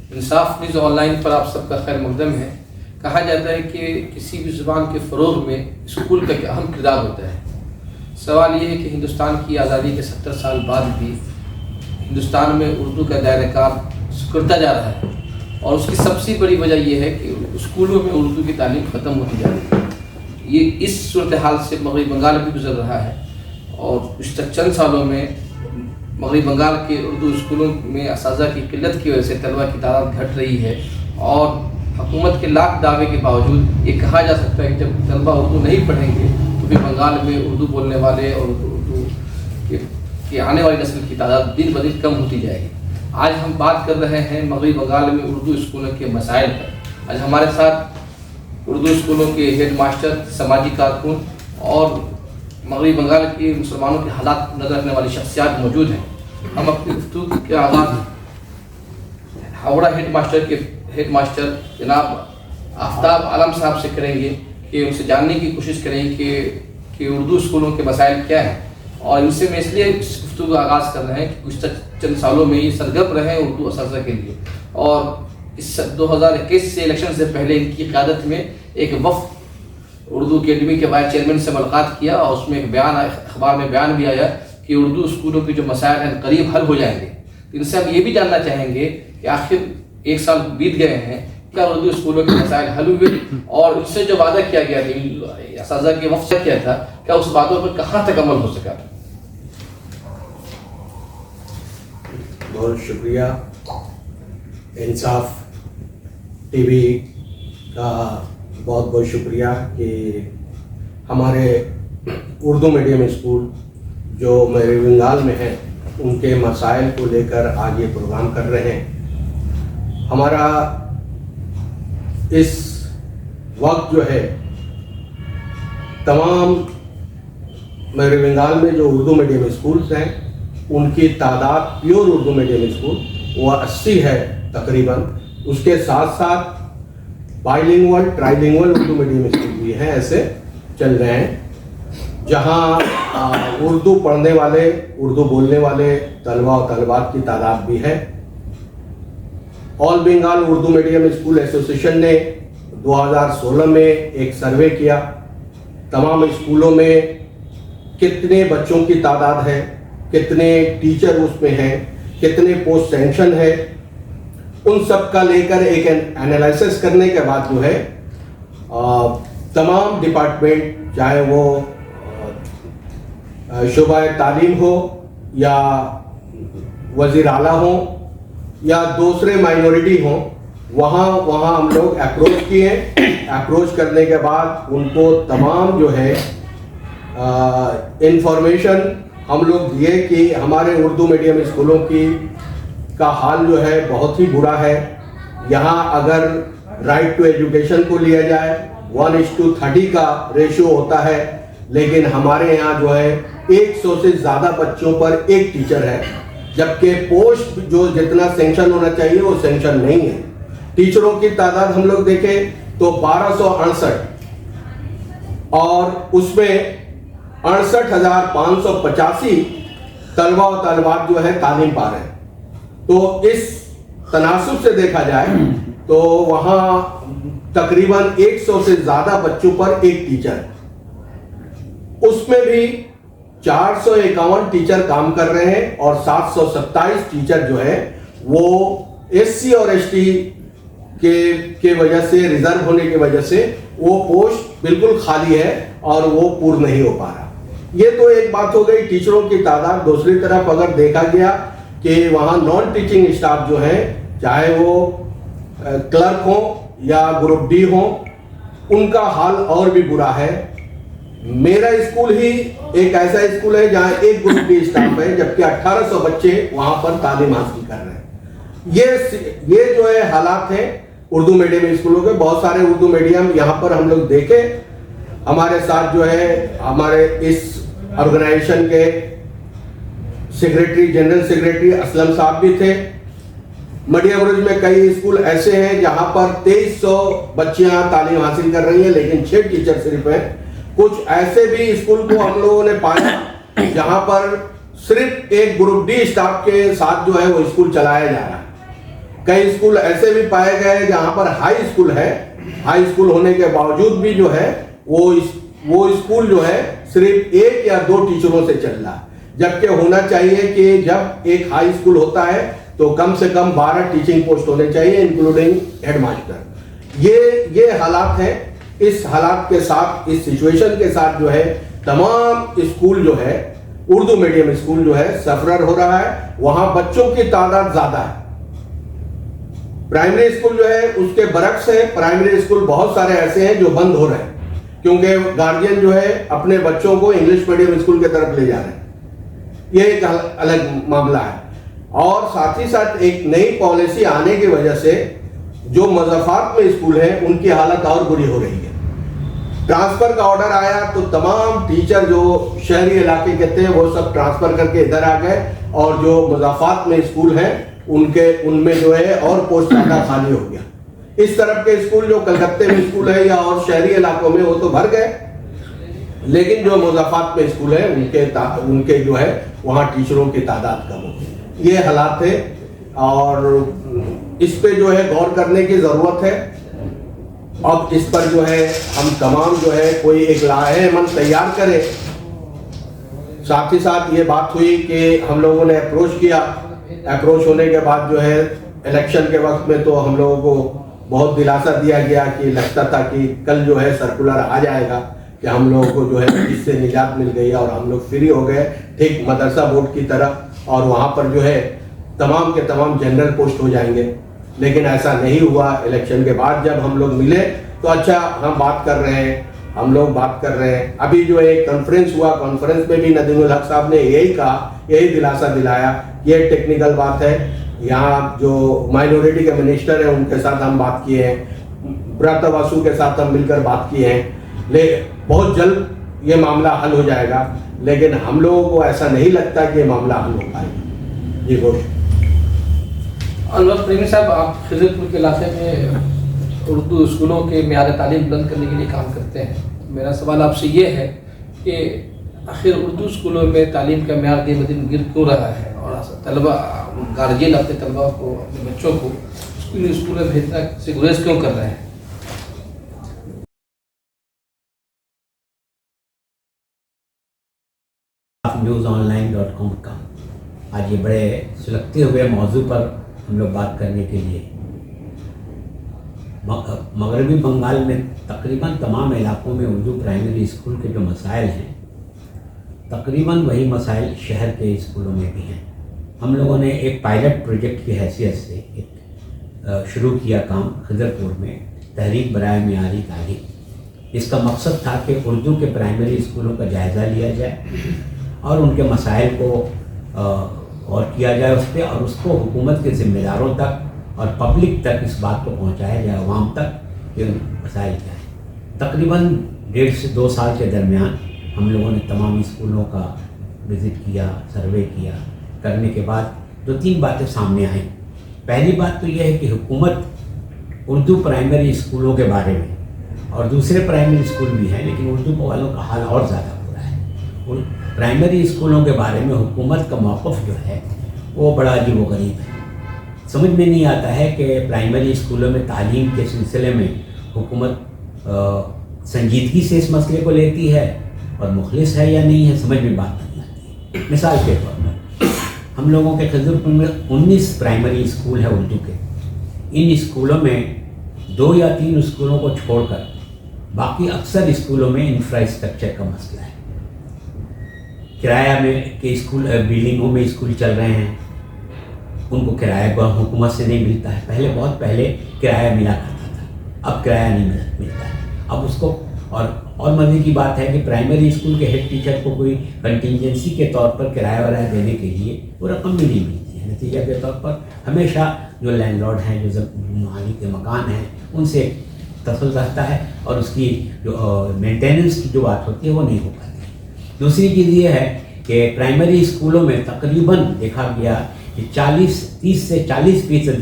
इंसाफ news online पर आप सबका खैर मकदम है। कहा जाता है कि किसी भी ज़ुबान के फ़रोग़ में स्कूल का एक अहम किरदार होता है। सवाल ये है कि हिंदुस्तान की आज़ादी के 70 साल बाद भी हिंदुस्तान में उर्दू का दायरा-ए-कार सिकुड़ता जा रहा है, और उसकी सबसे बड़ी वजह यह है कि स्कूलों में उर्दू की तालीम ख़त्म होती जा रही है। ये इस सूरत हाल से मगरबी बंगाल भी गुजर रहा है, और पिछले चंद सालों में मगरबी बंगाल के उर्दू स्कूलों में असातिज़ा की किल्लत की वजह से तलबा की तादाद घट रही है। और हुकूमत के लाख दावे के बावजूद ये कहा जा सकता है कि जब तलबा उर्दू नहीं पढ़ेंगे तो फिर बंगाल में उर्दू बोलने वाले और उर्दू की आने वाली नस्ल की तादाद दिन ब दिन कम होती जाएगी। आज हम बात कर रहे हैं मगरबी बंगाल में उर्दू स्कूलों के मसाइल पर। आज हमारे साथ उर्दू स्कूलों के हेड मास्टर, समाजी कारकुन और मगरबी बंगाल के मुसलमानों के हालात नजर रखने वाली शख्सियात मौजूद हैं। हम अपनी गुफ्तगू के आगाज़ हावड़ा हेड मास्टर जनाब आफ्ताब आलम साहब से करेंगे कि उनसे जानने की कोशिश करेंगे कि उर्दू स्कूलों के मसाइल क्या हैं। और इनसे मैं इसलिए इस गुफ्तगू का आगाज़ कर रहे हैं कि कुछ चंद सालों में ये सरगर्म रहे हैं उर्दू असातिज़ा के लिए, और इस 2021 से इलेक्शन से पहले इनकी क़यादत में एक वफ़द उर्दू अकेडमी के वाइस चेयरमैन से मुलाकात किया, और उसमें एक बयान अखबार में बयान भी आया कि उर्दू स्कूलों के जो मसाइल हैं करीब हल हो जाएंगे। इनसे हम ये भी जानना चाहेंगे कि आखिर 1 साल बीत गए हैं, क्या उर्दू स्कूलों के मसाइल हल हुए, और उससे जो वादा किया गया था असातिज़ा के वफ़द से किया था, क्या उस बातों पर कहाँ तक अमल हो सका? बहुत शुक्रिया। इंसाफ टीवी का बहुत बहुत शुक्रिया कि हमारे उर्दू मीडियम स्कूल जो मगरबी बंगाल में हैं उनके मसाइल को लेकर आज ये प्रोग्राम कर रहे हैं। हमारा इस वक्त जो है तमाम मगरबी बंगाल में जो उर्दू मीडियम स्कूल्स हैं उनकी तादाद प्योर उर्दू मीडियम स्कूल वो 80 है तकरीबन। उसके साथ साथ bilingual, trilingual Urdu medium school भी हैं, ऐसे चल रहे हैं, जहां उर्दू पढ़ने वाले, उर्दू बोलने वाले तलबा और तलबात की तादाद भी है। All Bengal Urdu medium school association ने 2016 में एक सर्वे किया, तमाम स्कूलों में कितने बच्चों की तादाद है, कितने टीचर उसमें हैं, कितने पोस्ट सैंक्शन है, उन सब का लेकर एक एनालिसिस करने के बाद जो है तमाम डिपार्टमेंट, चाहे वो शोबा तालीम हो या वज़ीर आला हो या दूसरे माइनॉरिटी हो, वहाँ हम लोग अप्रोच किए। अप्रोच करने के बाद उनको तमाम जो है इंफॉर्मेशन हम लोग दिए कि हमारे उर्दू मीडियम स्कूलों का हाल जो है बहुत ही बुरा है। यहाँ अगर राइट टू एजुकेशन को लिया जाए 1:30 का रेशियो होता है, लेकिन हमारे यहाँ जो है 100 से ज़्यादा बच्चों पर एक टीचर है, जबकि पोस्ट जो जितना सेंक्शन होना चाहिए वो सेंक्शन नहीं है। टीचरों की तादाद हम लोग देखें तो 1268, और उसमें 68,585 तलबा और तलबात जो है तालीम पा रहे हैं। तो इस तनासुब से देखा जाए तो वहाँ तकरीबन 100 से ज़्यादा बच्चों पर एक टीचर है। उसमें भी 451 टीचर काम कर रहे हैं, और 727 टीचर जो है वो SC और ST के वजह से, रिजर्व होने की वजह से वो पोस्ट बिल्कुल खाली है और वो पूर्ण नहीं हो पा रहा। ये तो एक बात हो गई टीचरों की तादाद। दूसरी तरफ अगर देखा गया कि वहाँ नॉन टीचिंग स्टाफ जो है, चाहे वो क्लर्क हो या ग्रुप डी हो, उनका हाल और भी बुरा है। मेरा स्कूल ही एक ऐसा स्कूल है जहाँ एक ग्रुप डी स्टाफ है, जबकि 1800 बच्चे वहाँ पर तालीम हासिल कर रहे हैं। ये जो है हालात हैं उर्दू मीडियम स्कूलों के। बहुत सारे उर्दू मीडियम यहाँ पर हम लोग देखे, हमारे साथ जो है हमारे इस ऑर्गेनाइजेशन के सेक्रेटरी, जनरल सेक्रेटरी असलम साहब भी थे। मडिया बुरुज में कई स्कूल ऐसे हैं जहां पर 2300 बच्चियां तालीम हासिल कर रही हैं, लेकिन 6 टीचर सिर्फ हैं। कुछ ऐसे भी स्कूल को हम लोगों ने पाया जहां पर सिर्फ एक ग्रुप डी स्टाफ के साथ जो है वो स्कूल चलाया जा रहा है। कई स्कूल ऐसे भी पाए गए जहां पर हाई स्कूल है, हाई स्कूल होने के बावजूद भी जो है वो स्कूल जो है सिर्फ 1 या 2 टीचरों से चल रहा है, जबकि होना चाहिए कि जब एक हाई स्कूल होता है तो कम से कम 12 टीचिंग पोस्ट होने चाहिए इंक्लूडिंग हेडमास्टर। ये हालात हैं। इस हालात के साथ, इस सिचुएशन के साथ जो है तमाम स्कूल जो है, उर्दू मीडियम स्कूल जो है सफर हो रहा है। वहां बच्चों की तादाद ज्यादा है। प्राइमरी स्कूल जो है उसके बरक्स है, प्राइमरी स्कूल बहुत सारे ऐसे हैं जो बंद हो रहे हैं क्योंकि गार्जियन जो है अपने बच्चों को इंग्लिश मीडियम स्कूल की तरफ ले जा रहे हैं। ये एक अलग मामला है। और साथ ही साथ एक नई पॉलिसी आने की वजह से जो मज़ाफ़ात में स्कूल हैं उनकी हालत और बुरी हो रही है। ट्रांसफर का ऑर्डर आया तो तमाम टीचर जो शहरी इलाके के थे वो सब ट्रांसफर करके इधर आ गए, और जो मज़ाफ़ात में स्कूल हैं उनमें जो है और पोस्ट ज़्यादा खाली हो गया। इस तरफ के स्कूल जो कलकत्ते में स्कूल है या और शहरी इलाकों में वो तो भर गए, लेकिन जो मज़ाफ़ात में स्कूल है उनके जो है वहाँ टीचरों की तादाद कम हो गई। ये हालात है और इस पे जो है गौर करने की ज़रूरत है। अब इस पर जो है हम तमाम जो है कोई एक लाहेमंद तैयार करें। साथ ही साथ ये बात हुई कि हम लोगों ने अप्रोच किया, अप्रोच होने के बाद जो है इलेक्शन के वक्त में तो हम लोगों को बहुत दिलासा दिया गया कि लगता था कि कल जो है सर्कुलर आ जाएगा कि हम लोगों को जो है इससे निजात मिल गई और हम लोग फ्री हो गए, ठीक मदरसा बोर्ड की तरह, और वहाँ पर जो है तमाम के तमाम जनरल पोस्ट हो जाएंगे। लेकिन ऐसा नहीं हुआ। इलेक्शन के बाद जब हम लोग मिले तो अच्छा हम बात कर रहे हैं, हम लोग बात कर रहे हैं। अभी जो एक कॉन्फ्रेंस हुआ, कॉन्फ्रेंस में भी नदीमुल हक साहब ने यही कहा, यही दिलासा दिलाया। ये टेक्निकल बात है। यहाँ जो माइनॉरिटी के मिनिस्टर हैं उनके साथ हम बात किए हैं, ब्रत वासु के साथ हम मिलकर बात किए हैं। बहुत जल्द ये मामला हल हो जाएगा, लेकिन हम लोगों को ऐसा नहीं लगता कि ये मामला हल हो पाएगा। जी बोल अनवर प्रेमी साहब, आप खिजरपुर के इलाके में उर्दू स्कूलों के मेयार तालीम बुलंद करने के लिए काम करते हैं। मेरा सवाल आपसे ये है कि आखिर उर्दू स्कूलों में तालीम का मेयार दिन ब दिन गिर क्यों रहा है, और तलबा गार्जियन अपने तलबा को, अपने बच्चों को स्कूल में भेजना से गुरेज क्यों कर रहे हैं? newsonline.com का आज ये बड़े सुलगते हुए मौजू पर हम लोग बात करने के लिए मगरबी बंगाल में तकरीबन तमाम इलाकों में उर्दू प्राइमरी स्कूल के जो मसाइल हैं तकरीबन वही मसाइल शहर के स्कूलों में भी हैं। हम लोगों ने एक पायलट प्रोजेक्ट की हैसियत से एक शुरू किया काम खिजरपुर में, तहरीक बराए मियारी तालीम। इसका मकसद था कि उर्दू के प्राइमरी स्कूलों का जायज़ा लिया जाए और उनके मसाइल को गौर किया जाए उस पर, और उसको हुकूमत के ज़िम्मेदारों तक और पब्लिक तक इस बात को पहुंचाया जाए, आवाम तक, कि मसाइल क्या है। तकरीबन 1.5 से 2 साल के दरमियान हम लोगों ने तमाम स्कूलों का विज़िट किया, सर्वे किया। करने के बाद 2-3 बातें सामने आई। पहली बात तो यह है कि हुकूमत उर्दू प्राइमरी स्कूलों के बारे में, और दूसरे प्राइमरी स्कूल भी हैं लेकिन उर्दू वालों का हाल और ज़्यादा बुरा है। प्राइमरी स्कूलों के बारे में हुकूमत का मौक़िफ़ जो है वो बड़ा अजीब व गरीब है। समझ में नहीं आता है कि प्राइमरी स्कूलों में तालीम के सिलसिले में हुकूमत संजीदगी से इस मसले को लेती है और मुखलिस है या नहीं है, समझ में बात नहीं आती है। मिसाल के तौर पर हम लोगों के खिजरपुर में 19 प्राइमरी स्कूल है उर्दू के। इन स्कूलों में 2 या 3 स्कूलों को छोड़कर बाकी अक्सर स्कूलों में इंफ्रास्ट्रक्चर का मसला है। किराया में के स्कूल, बिल्डिंगों में स्कूल चल रहे हैं, उनको किराया हुकूमत से नहीं मिलता है। पहले, बहुत पहले किराया मिला करता था, अब किराया नहीं मिलता है। अब उसको और मज़े की बात है कि प्राइमरी स्कूल के हेड टीचर को कोई कंटिजेंसी के तौर पर किराया वराया देने के लिए वो रकम भी नहीं मिलती है। नतीजा के तौर पर हमेशा जो लैंडलॉर्ड हैं, जो मालिक के मकान हैं, उनसे तसल रहता है और उसकी जो मेंटेनेंस की जो बात होती है वो नहीं हो पाती। दूसरी चीज़ ये है कि प्राइमरी स्कूलों में तकरीबन देखा गया कि 30 से 40%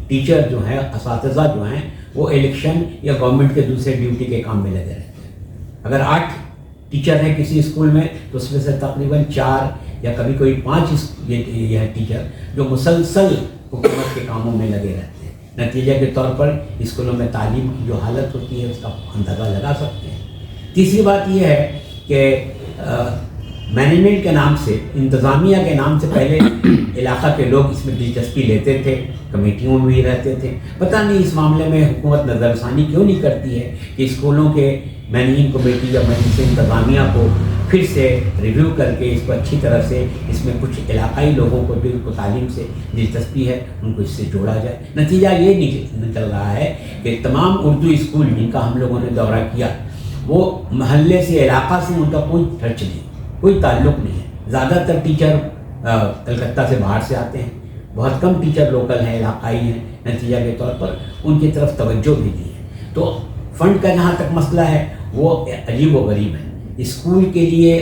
टीचर जो हैं, असातिज़ा जो हैं, वो इलेक्शन या गवर्नमेंट के दूसरे ड्यूटी के काम में लगे रहते हैं। अगर 8 टीचर हैं किसी स्कूल में तो उसमें से तकरीबन 4 या कभी कोई 5 यह टीचर जो मुसलसल हुकूमत के कामों में लगे रहते हैं। नतीजे के तौर पर स्कूलों में तालीम की जो हालत होती है उसका अंदाज़ा लगा सकते हैं। तीसरी बात यह है कि मैनेजमेंट के नाम से, इंतज़ामिया के नाम से पहले इलाक़ा के लोग इसमें दिलचस्पी लेते थे, कमेटियों में भी रहते थे। पता नहीं इस मामले में हुकूमत नज़रसानी क्यों नहीं करती है कि स्कूलों के मैनेजिंग कमेटी या मजलिस इंतज़ामिया को फिर से रिव्यू करके इसको अच्छी तरह से, इसमें कुछ इलाकाई लोगों को जिनको तालीम से दिलचस्पी है उनको इससे जोड़ा जाए। नतीजा ये निकल रहा है कि तमाम उर्दू स्कूल जिनका हम लोगों ने दौरा किया, वो महल्ले से, इलाका से उनका कोई टच नहीं, कोई ताल्लुक़ नहीं है। ज़्यादातर टीचर कलकत्ता से बाहर से आते हैं, बहुत कम टीचर लोकल हैं, इलाकाई हैं। नतीजा के तौर पर उनकी तरफ तवज्जो भी नहीं है। तो फ़ंड का जहाँ तक मसला है वो अजीब व गरीब है। स्कूल के लिए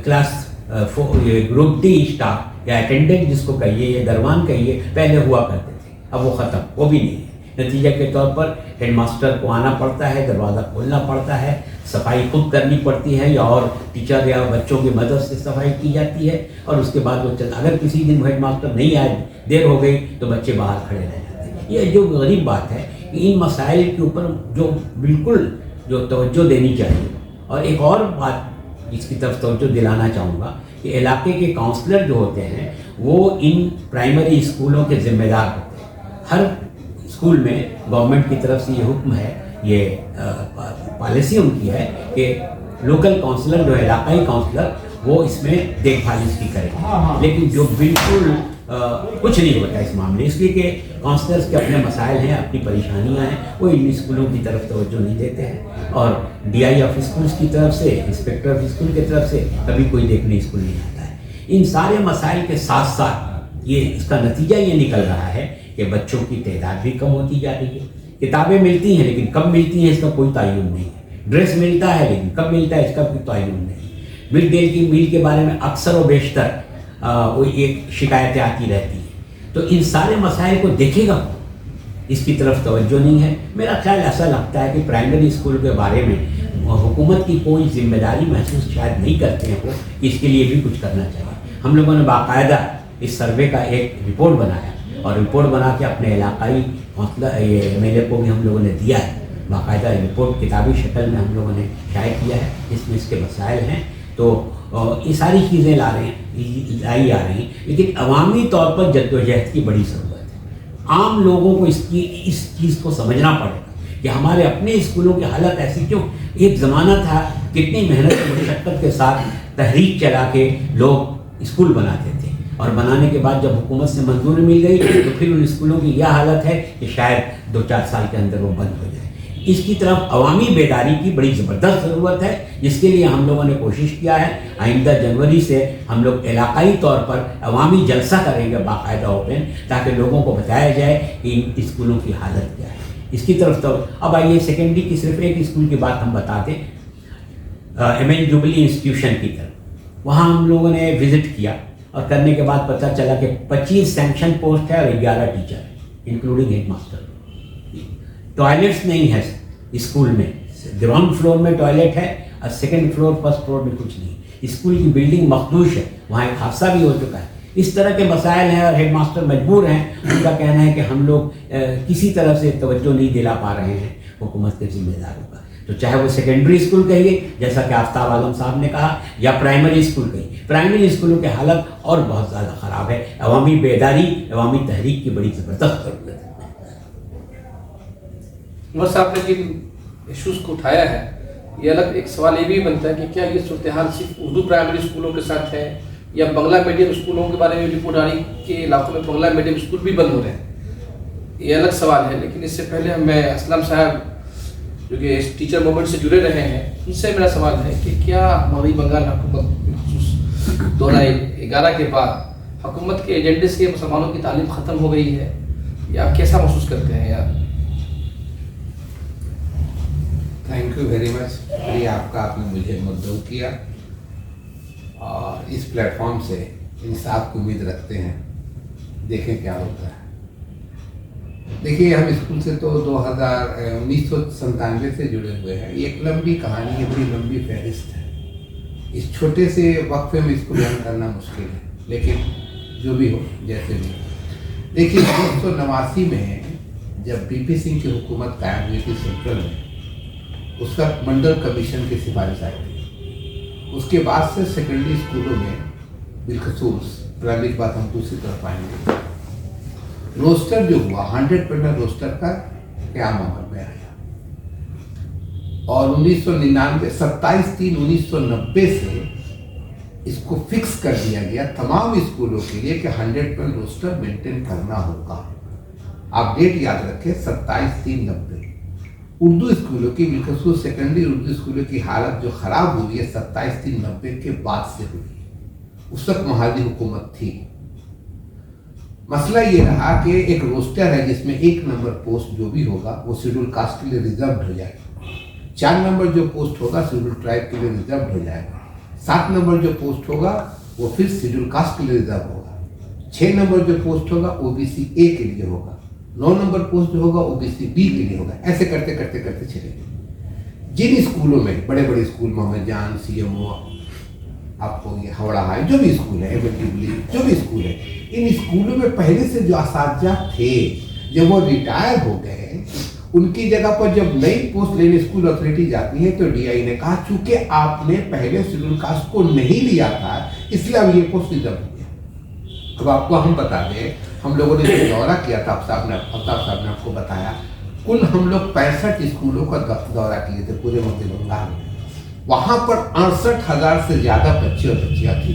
क्लास ग्रुप डी स्टाफ या अटेंडेंट जिसको कहिए या दरवान कहिए, पहले हुआ करते थे, अब वो ख़त्म, वो भी नहीं है। नतीजे के तौर पर हेडमास्टर को आना पड़ता है, दरवाज़ा खोलना पड़ता है, सफाई खुद करनी पड़ती है या और टीचर या बच्चों की मदद से सफाई की जाती है, और उसके बाद वो अगर किसी दिन हेडमास्टर नहीं आए, देर हो गई, तो बच्चे बाहर खड़े रह जाते हैं। ये जो गरीब बात है कि इन मसाइल के ऊपर जो बिल्कुल जो तवज्जो देनी चाहिए। और एक और बात इसकी तरफ तवज्जो दिलाना चाहूँगा कि इलाके के काउंसलर जो होते हैं वो इन प्राइमरी स्कूलों के ज़िम्मेदार होते हैं। हर स्कूल में गवर्नमेंट की तरफ से ये हुक्म है, ये पॉलिसी उनकी है कि लोकल काउंसलर जो है, इलाकाई काउंसलर, वो इसमें देखभाल इसकी करेंगे। लेकिन जो बिल्कुल कुछ नहीं होता इस मामले, इसलिए कि काउंसलर्स के अपने मसाइल हैं, अपनी परेशानियां हैं, वो इन स्कूलों की तरफ तवज्जो नहीं देते हैं। और DI ऑफ स्कूल्स की तरफ से, इंस्पेक्टर ऑफ स्कूल की तरफ से कभी कोई देखने स्कूल नहीं आता है। इन सारे मसाइल के साथ साथ ये इसका नतीजा ये निकल रहा है कि बच्चों की तादाद भी कम होती जा रही है। किताबें मिलती हैं लेकिन कब मिलती हैं इसका कोई तयन नहीं है। ड्रेस मिलता है लेकिन कब मिलता है इसका कोई तयन नहीं है। मिड डे मील के बारे में अक्सर व बेशतर वो एक शिकायतें आती रहती हैं। तो इन सारे मसाइल को देखेगा, इसकी तरफ तवज्जो नहीं है। मेरा ख्याल ऐसा लगता है कि प्राइमरी स्कूल के बारे में हुकूमत की कोई जिम्मेदारी महसूस शायद नहीं करते हैं वो, कि इसके लिए भी कुछ करना चाहिए। हम लोगों ने बाकायदा इस सर्वे का एक रिपोर्ट बनाया और रिपोर्ट बना के अपने इलाकाई ये MLA को भी हम लोगों ने दिया है। बाकायदा रिपोर्ट किताबी शक्ल में हम लोगों ने शाये किया है, इसमें इसके मसाइल हैं। तो ये सारी चीज़ें लाई आ रही हैं, लेकिन अवामी तौर पर जद्दोजहद की बड़ी ज़रूरत है। आम लोगों को इस चीज़ को समझना पड़ेगा कि हमारे अपने स्कूलों की हालत ऐसी क्यों। एक ज़माना था कितनी मेहनत और मशक्क़त के साथ तहरीक चला के लोग स्कूल बनाते थे, और बनाने के बाद जब हुकूमत से मंजूरी मिल गई तो फिर उन स्कूलों की यह हालत है कि शायद 2-4 साल के अंदर वो बंद हो जाए। इसकी तरफ अवामी बेदारी की बड़ी ज़बरदस्त ज़रूरत है, जिसके लिए हम लोगों ने कोशिश किया है। आइंदा जनवरी से हम लोग इलाकाई तौर पर अवामी जलसा करेंगे बाकायदा ओपन, ताकि लोगों को बताया जाए कि इन स्कूलों की हालत क्या है। इसकी तरफ तो अब आइए सेकेंडरी की सिर्फ एक स्कूल की बात हम बताते, MN जुबली इंस्टीट्यूशन की तरफ। वहाँ हम लोगों ने विज़िट किया और करने के बाद पता चला कि 25 सैंक्शन पोस्ट है और 11 टीचर इंक्लूडिंग हेडमास्टर। टॉयलेट्स नहीं है स्कूल में, ग्राउंड फ्लोर में टॉयलेट है और सेकंड फ्लोर, फर्स्ट फ्लोर में कुछ नहीं। स्कूल की बिल्डिंग मखदूश है, वहाँ एक हादसा भी हो चुका है। इस तरह के मसाइल हैं और हेडमास्टर मजबूर हैं। उनका कहना है कि हम लोग किसी तरह से तवज्जो नहीं दिला पा रहे हैं हुकूमत के जिम्मेदारों का। तो चाहे वो सेकेंडरी स्कूल कहिए, जैसा कि आफ्ताब आलम साहब ने कहा, या प्राइमरी स्कूल कहिए, प्राइमरी स्कूलों की हालत और बहुत ज़्यादा ख़राब है। अवामी बेदारी, अवामी तहरीक की बड़ी ज़बरदस्त ज़रूरत है। बस आपने जिन इशूज़ को उठाया है, ये अलग एक सवाल ये भी बनता है कि क्या ये सूरत हाल सिर्फ उर्दू प्राइमरी स्कूलों के साथ है, या बांग्ला मीडियम स्कूलों के बारे में रिपोर्ट आ रही के इलाकों में बांग्ला मीडियम स्कूल भी बंद हो रहे हैं। ये अलग सवाल है। लेकिन इससे पहले मैं असलम साहब जो कि इस टीचर मूवमेंट से जुड़े रहे हैं, उनसे मेरा सवाल है कि क्या मगरबी बंगाल हुकूमत 2011 के बाद हुकूमत के एजेंडे से मुसलमानों की तालीम ख़त्म हो गई है, या कैसा महसूस करते हैं यार? Thank you very much. प्रिय आपका, आपने मुझे मुद्दों किया और इस प्लेटफॉर्म से इंसाफ की उम्मीद रखते हैं। देखें क्या होता है। देखिए, हम स्कूल से तो 1997 से जुड़े हुए हैं। ये एक लंबी कहानी है, बड़ी लंबी फहरिस्त है। इस छोटे से वक्फे में इसको बयान करना मुश्किल है, लेकिन जो भी हो, जैसे भी, देखिए 1989 में जब बीपी सिंह की हुकूमत कायम हुई थी सेंट्रल में, उसका मंडल कमीशन की सिफारिश आई थी। उसके बाद से सेकेंडरी स्कूलों में बिलखसूस, प्राइमरी की बात हम दूसरी तरफ आएंगे, रोस्टर जो हुआ 100% रोस्टर का क्या अमल में आया और 1999 27/3/1990 से इसको फिक्स कर दिया गया तमाम स्कूलों के लिए कि 100% रोस्टर मेंटेन करना होगा। आप डेट याद रखें 27/3/90। उर्दू स्कूलों की बिलखसूस सेकेंडरी उर्दू स्कूलों की हालत जो खराब हुई है 27/3/90 के बाद से हुई। उस वक्त महादी हुकूमत थी। मसला ये रहा कि एक रोस्टर है जिसमें 1 नंबर पोस्ट जो भी होगा वो शेड्यूल कास्ट के लिए रिजर्व हो जाएगा, 4 नंबर जो पोस्ट होगा शेड्यूल ट्राइब के लिए रिजर्व हो जाएगा, 7 नंबर जो पोस्ट होगा वो फिर शेड्यूल कास्ट के लिए रिजर्व होगा, 6 नंबर जो पोस्ट होगा ओबीसी ए के लिए होगा, 9 नंबर पोस्ट जो होगा ओबीसी बी के लिए होगा। ऐसे करते करते करते चलेंगे। जिन स्कूलों में बड़े बड़े स्कूल मोहम्मद जान, सीएमओ, आपको ये हावड़ा हाई जो भी स्कूल है, जो भी स्कूल है, इन स्कूलों में पहले से जो असातिज़ा थे जब वो रिटायर हो गए, उनकी जगह पर जब नई पोस्ट लेने स्कूल अथॉरिटी जाती है तो डीआई ने कहा चूंकि आपने पहले शेड्यूल कास्ट को नहीं लिया था इसलिए अब ये पोस्ट रिजर्व हो गया। अब आपको हम बता दें, हम लोगों ने जो दौरा किया था, अफ्ताब साहब ने आपको बताया, कुल हम लोग 65 स्कूलों का दौरा किए थे पूरे मध्य बंगाल में। वहां पर 68,000 से ज्यादा बच्चे और बच्चियां थी।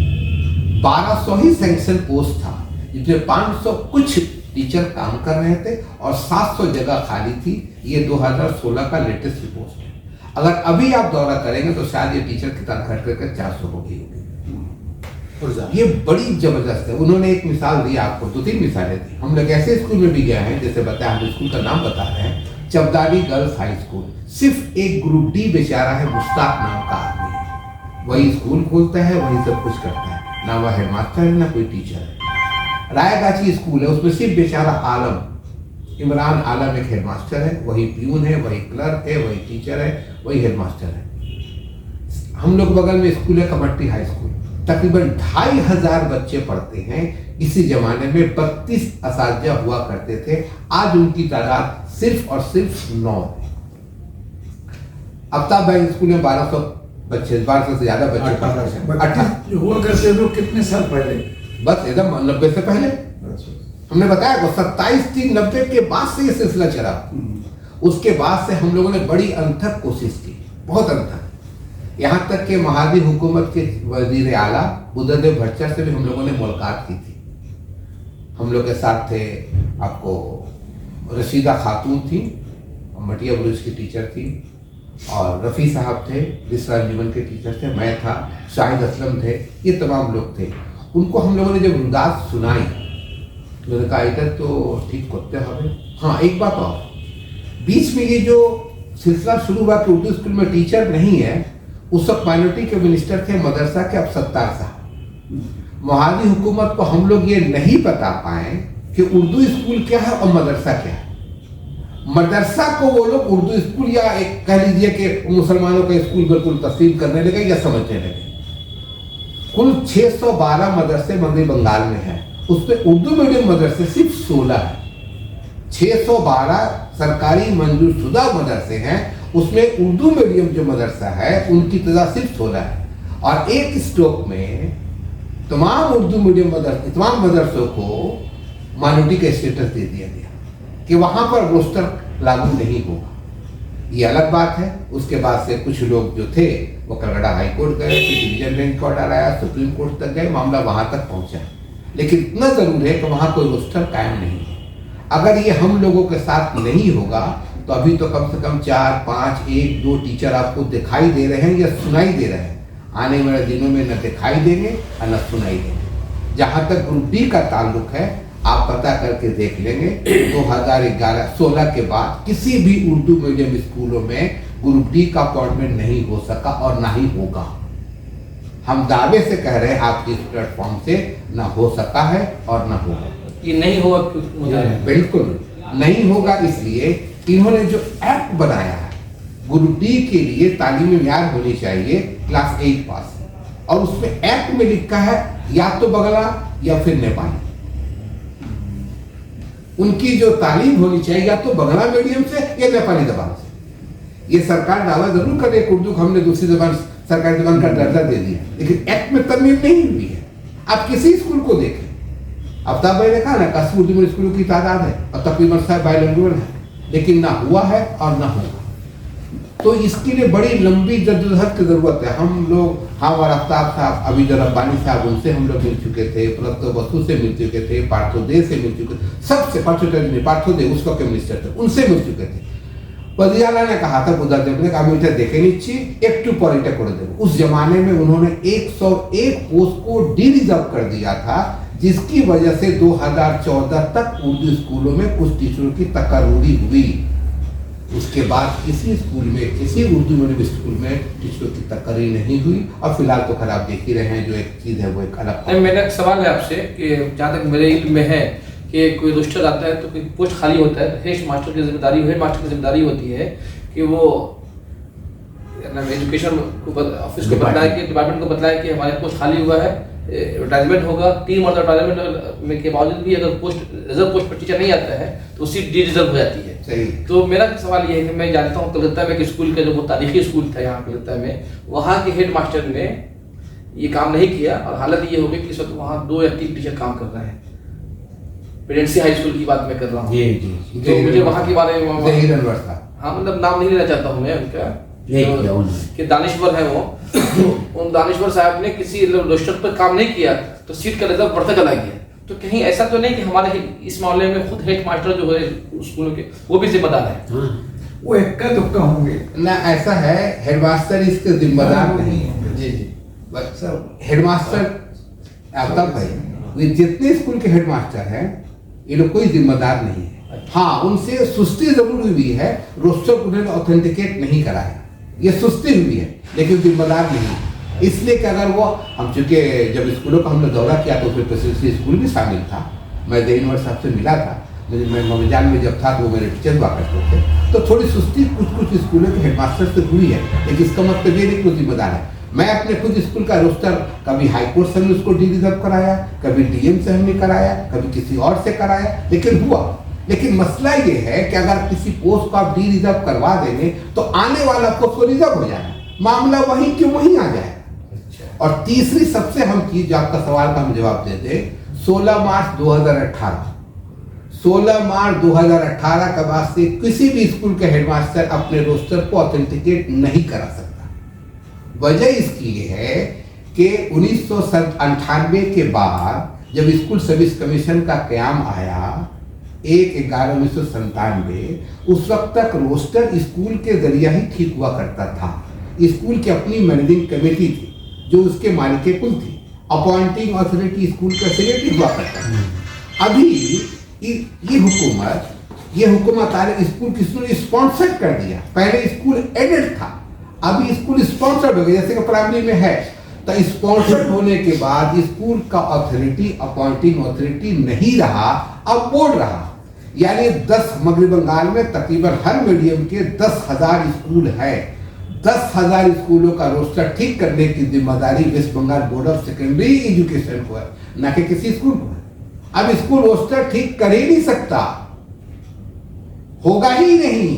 1200 ही सैंक्शन पोस्ट था जिसमें 500 कुछ टीचर काम कर रहे थे और 700 जगह खाली थी। ये 2016 का लेटेस्ट रिपोर्ट है। अगर अभी आप दौरा करेंगे तो शायद ये टीचर की तनख्वाह करके 400 हो गई होगी। ये बड़ी जबरदस्त है। उन्होंने एक मिसाल दी आपको, 2-3 मिसालें दी। हम लोग ऐसे स्कूल में भी गए हैं, जैसे बताया, हम स्कूल का नाम बता रहे हैं, चबदारी गर्ल्स हाई स्कूल। सिर्फ एक ग्रुप डी बेचारा है, मुश्ताक नाम का आदमी है, वही स्कूल खोलता है, वही सब कुछ करता है, ना वह हेडमास्टर है ना कोई टीचर है। रायगाची स्कूल है, उसमें सिर्फ बेचारा आलम, इमरान आलम एक हेडमास्टर है, वही प्यून है, वही क्लर्क है, वही टीचर है, वही हेडमास्टर है। हम लोग बगल में स्कूल है कमट्टी हाई स्कूल, तकरीबन 2,500 बच्चे पढ़ते हैं। इसी जमाने में 32 असातिज़ा हुआ करते थे, आज उनकी तादाद सिर्फ और सिर्फ 9 है। अफ्ताब बैंक स्कूल में 1200 बच्चे, 1200 से ज्यादा बच्चे पढ़ते हैं। हुआ करते लोग कितने साल पहले? बस एकदम 90 से पहले। हमने बताया को 27/3/90 के बाद से ये सिलसिला चला। उसके बाद से हम लोगों ने बड़ी अनथक कोशिश की, बहुत अनथक, यहाँ तक कि महादी हुकूमत के वजीर आला बुद्धदेव भट्टाचार्य से भी हम लोगों ने मुलाकात की थी। हम लोग के साथ थे, आपको रशीदा खातून थी, मटिया बुरुज की टीचर थी, और रफ़ी साहब थे, रिसरा जीवन के टीचर थे, मैं था, शाहिद असलम थे, ये तमाम लोग थे। उनको हम लोगों ने जब रुदात सुनाई तो मैंने कहा इधर तो ठीक करते हमें। हाँ, एक बात और, बीच में ये जो सिलसिला शुरू हुआ कि उर्दू स्कूल में टीचर नहीं है, उस वक्त माइनॉरिटी के मिनिस्टर थे मदरसा के अब सत्तार साहब। महादी हुकूमत को हम लोग ये नहीं बता पाए कि उर्दू स्कूल क्या है और मदरसा क्या है। मदरसा को वो लोग उर्दू स्कूल या एक कह लीजिए कि मुसलमानों का स्कूल बिल्कुल तस्लीम करने लगे या समझने लगे। कुल 612 मदरसे मध्य बंगाल में है, उसमें उर्दू मीडियम मदरसे सिर्फ 16 है। 612 सरकारी मंजूरशुदा मदरसे हैं, उसमें उर्दू मीडियम जो मदरसा है उनकी तादाद सिर्फ 16 है। और एक स्ट्रोक में तमाम उर्दू मीडियम तमाम मदरसों को माइनॉरिटी का स्टेटस दे दिया गया कि वहां पर रोस्टर लागू नहीं होगा। ये अलग बात है। उसके बाद से कुछ लोग जो थे वो कलकत्ता हाई कोर्ट गए, फिर डिवीजन बेंच का ऑर्डर आया, सुप्रीम कोर्ट तक गए, मामला वहां तक पहुंचा। लेकिन इतना जरूर है कि वहां कोई रोस्टर कायम नहीं है। अगर ये हम लोगों के साथ नहीं होगा तो अभी तो कम से कम 4, 5, 1, 2 टीचर आपको दिखाई दे रहे हैं या सुनाई दे रहे हैं। आने वाले दिनों में न दिखाई देंगे और न सुनाई देंगे। जहां तक ग्रुप डी का ताल्लुक है, आप पता करके देख लेंगे, 2011-16 के बाद किसी भी उर्दू मीडियम स्कूलों में ग्रुप डी का अपॉइंटमेंट नहीं हो सका और ना ही होगा। हम दावे से कह रहे हैं आपके इस प्लेटफॉर्म से, ना हो सका है और ना होगा। ये नहीं होगा, बिल्कुल नहीं होगा। इसलिए इन्होंने जो एक्ट बनाया है, ग्रुप डी के लिए तालीमी म्यार होनी चाहिए क्लास 8 पास, और उसमें एक्ट में लिखा है या तो बंगला या फिर नेपाली। उनकी जो तालीम होनी चाहिए या तो बंगला मीडियम से या नेपाली जबान से। ये सरकार दावा जरूर करे कि उर्दू को हमने दूसरी जबान सरकारी जबान का दर्जा दे दिया, लेकिन एक्ट में तरमीम नहीं हुई है। आप किसी स्कूल को देखें, आफ्ताब भाई ने कहा ना 80 उर्दू मीडियम स्कूलों की तादाद है और तकरीबन सब बाइलिंगुअल है, लेकिन ना हुआ है और ना होगा। तो इसके लिए बड़ी लंबी जद्दोजहद की जरूरत है। हम लोग, हम और आफ्ताब साहब, अभी जो रब्बानी साहब, उनसे हम लोग मिल चुके थे, परत्तो बसु से मिल चुके थे, पार्थोदे से मिल चुके थे, सबसे पार्थोदे उस वक्त मिनिस्टर थे, उनसे मिल चुके थे। पदियाला ने कहा था, बुद्धादेव ने कहा इटा देखे नीचे एक टू पर इटा कर दे। उस जमाने में उन्होंने 101 पोस्ट को डी रिजर्व कर दिया था, जिसकी वजह से 2014 तक उर्दू स्कूलों में कुछ टीचरों की तकर्री हुई। उसके बाद किसी स्कूल में, किसी उर्दू मीडियम स्कूल में टीचरों की तकर्री नहीं हुई। और फिलहाल तो खराब देख ही रहे हैं, जो एक चीज है वो एक अलग। मेरा एक सवाल है आपसे कि जहाँ तक मेरे इल्म में है कि कोई रोस्टर आता है तो कोई पोस्ट खाली होता है, हेड मास्टर की जिम्मेदारी, हेड मास्टर की जिम्मेदारी होती है कि वो एजुकेशन ऑफिस को बताए कि डिपार्टमेंट को बताए कि हमारे पोस्ट खाली हुआ है, एडवर्टाइजमेंट होगा। 3 मरतबा एडवर्टाइजमेंट में के बावजूद भी अगर पोस्ट रिजर्व पोस्ट पर टीचर नहीं आता है तो उसी डी रिजर्व हो जाती है। सही। तो मेरा सवाल ये है कि मैं जानता हूँ कलकत्ता में एक स्कूल का जो वो तारीखी स्कूल था यहाँ कलकत्ता में, वहाँ के हेड मास्टर ने ये काम नहीं किया और हालत ये हो गई कि इस वक्त वहाँ 2 या 3 टीचर काम कर रहे हैं। प्रेसिडेंसी हाई स्कूल की बात मैं कर रहा हूँ। जी। तो मुझे वहाँ के बारे में हाँ, मतलब नाम नहीं लेना चाहता हूँ मैं उनका, कि दानिश्वर है वो, तो उन दानिश्वर साहब ने किसी रोस्टर पर काम नहीं किया तो सीट का रिजर्व बढ़ता चला गया। तो कहीं ऐसा तो नहीं कि हमारे इस मामले में खुद हेड मास्टर जो है स्कूलों के वो भी जिम्मेदार है? वो इक्का दुक्का होंगे ना, ऐसा है, हेडमास्टर इसके जिम्मेदार नहीं है। जी जी। हेडमास्टर आफ्ताब भाई, ये जितने स्कूल के हेडमास्टर हैं ये लोग कोई जिम्मेदार नहीं है। हाँ, उनसे सुस्ती जरूर हुई है, रोस्टर को उन्होंने ऑथेंटिकेट नहीं कराया, ये सुस्ती हुई है, लेकिन जिम्मेदार नहीं। इसलिए कि अगर वो, हम चूंकि जब स्कूलों का हमने दौरा किया तो उसमें प्रेसिडेंसी स्कूल भी शामिल था, मैं देनवर साहब से मिला था, मैं ममिजान में जब था तो वो मेरे टीचर हुआ करते थे। तो थोड़ी सुस्ती कुछ स्कूलों के हेडमास्टर से हुई है, लेकिन इसका मतलब ये नहीं कि वो जिम्मेदार है। मैं अपने खुद स्कूल का रोस्टर कभी हाई कोर्ट से हमने उसको डी रिजर्व कराया, कभी डीएम से हमने कराया, कभी किसी और से कराया, लेकिन हुआ। लेकिन मसला ये है कि अगर किसी पोस्ट को आप डी रिजर्व करवा देंगे तो आने वाला पोस्ट को रिजर्व हो जाएगा, मामला वहीं के वहीं आ जाए। और तीसरी सबसे अहम चीज जो आपका सवाल का हम जवाब देते, 16 मार्च 2018 के बाद से किसी भी स्कूल के हेडमास्टर अपने रोस्टर को ऑथेंटिकेट नहीं करा सकता। वजह इसकी ये है कि 1998 के बाद जब स्कूल सर्विस कमीशन का क़याम आया 1/11/1997, उस वक्त तक रोस्टर स्कूल के जरिया ही ठीक हुआ करता था। स्कूल की अपनी मैनेजिंग कमेटी थी जो उसके मालिके कुल थी, अपॉइंटिंग अथॉरिटी स्कूल का सेक्रेटरी हुआ करता था। अभी ये हुकूमत आ रही, स्कूल किसने स्पॉन्सर कर दिया। पहले स्कूल एडेड था, अभी स्कूल स्पॉन्सर्ड हो गया, जैसे कि प्राइमरी में है। तो स्पॉन्सर्ड होने के बाद स्कूल का अथॉरिटी अपॉइंटिंग अथॉरिटी नहीं रहा, अब बोर्ड रहा। यानी 10 मगरबी बंगाल में तकरीबन हर मीडियम के 10,000 स्कूल है। 10,000 स्कूलों का रोस्टर ठीक करने की जिम्मेदारी West Bengal board of secondary education को है, ना कि किसी स्कूल को है। अब स्कूल रोस्टर ठीक कर ही नहीं सकता, होगा ही नहीं।